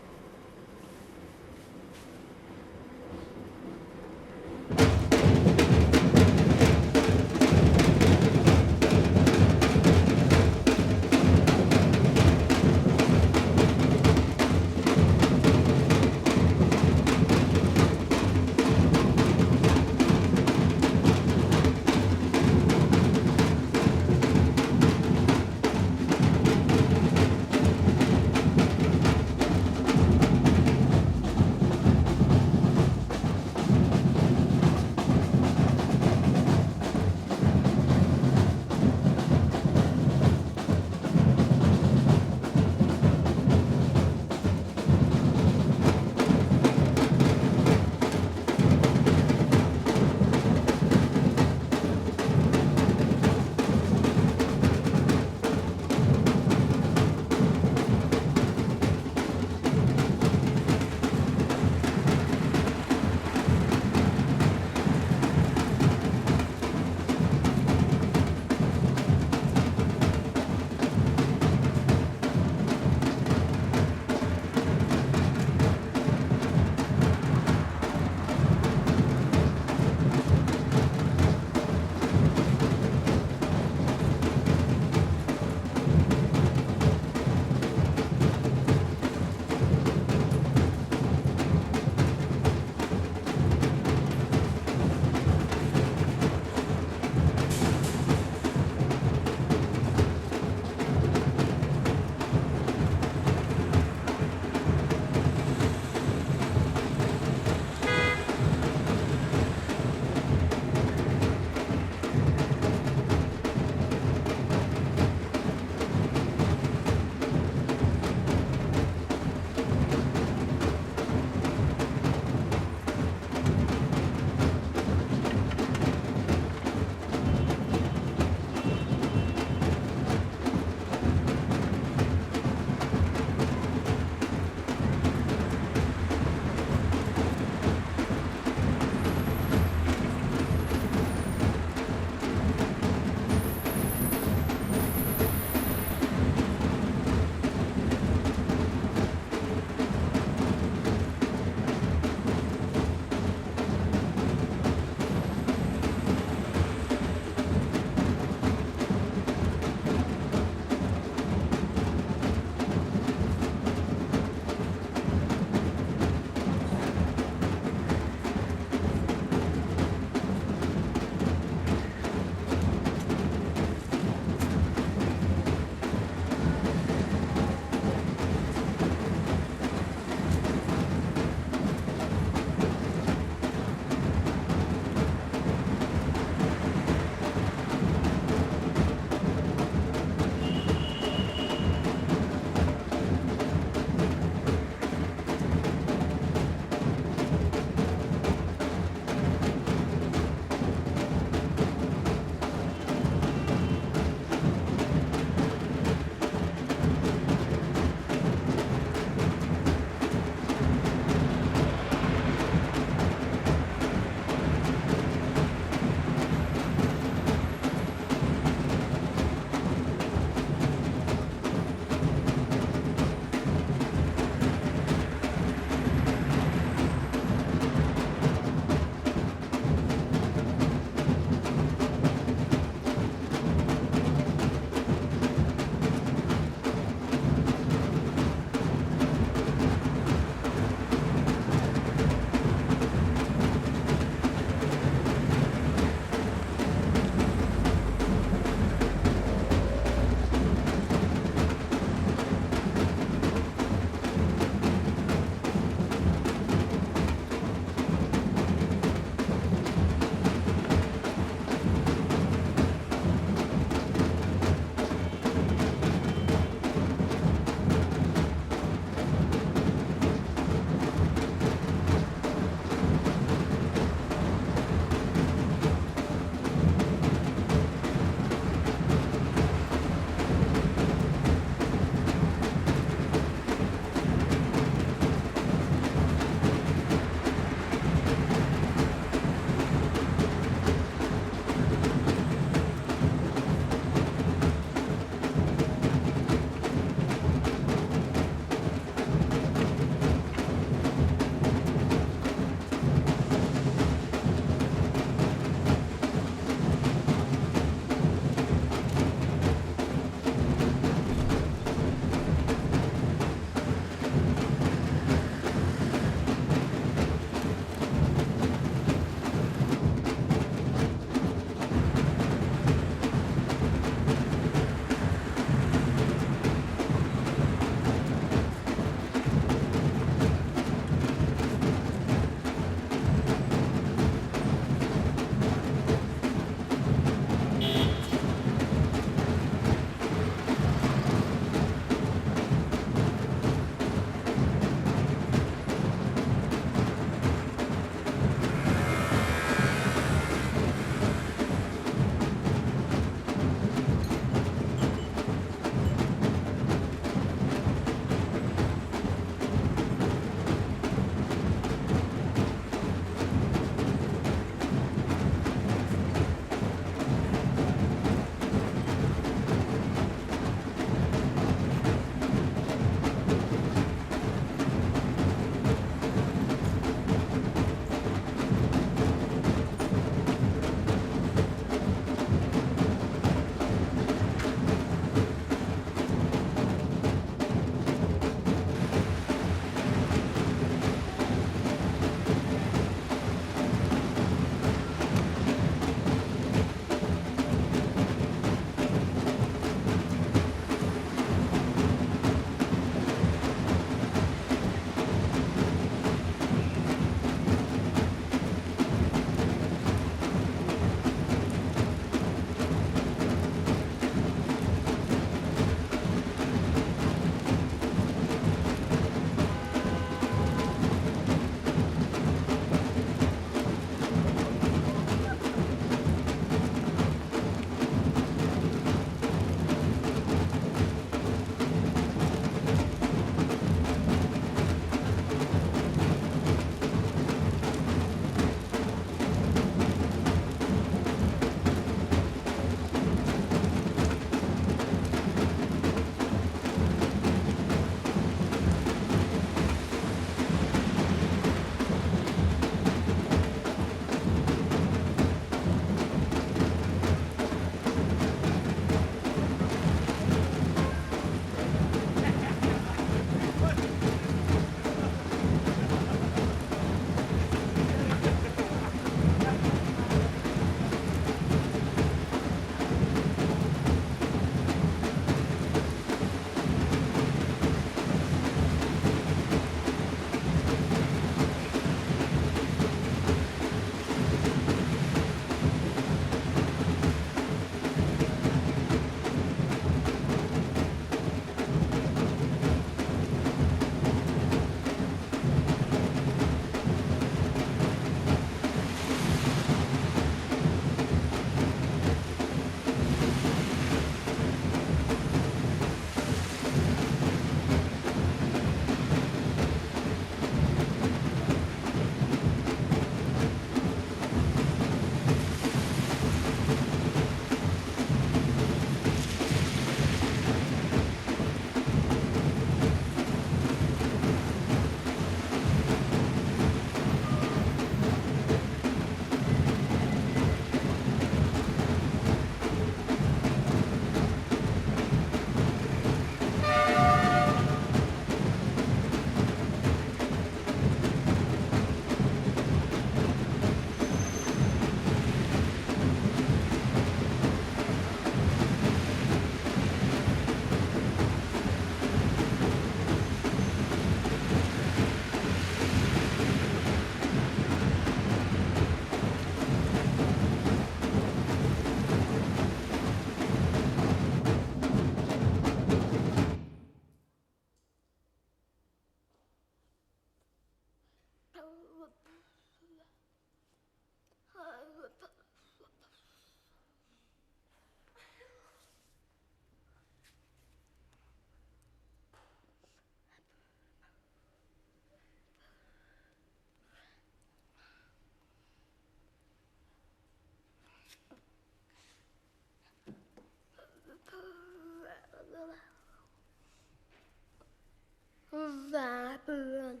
Vapen.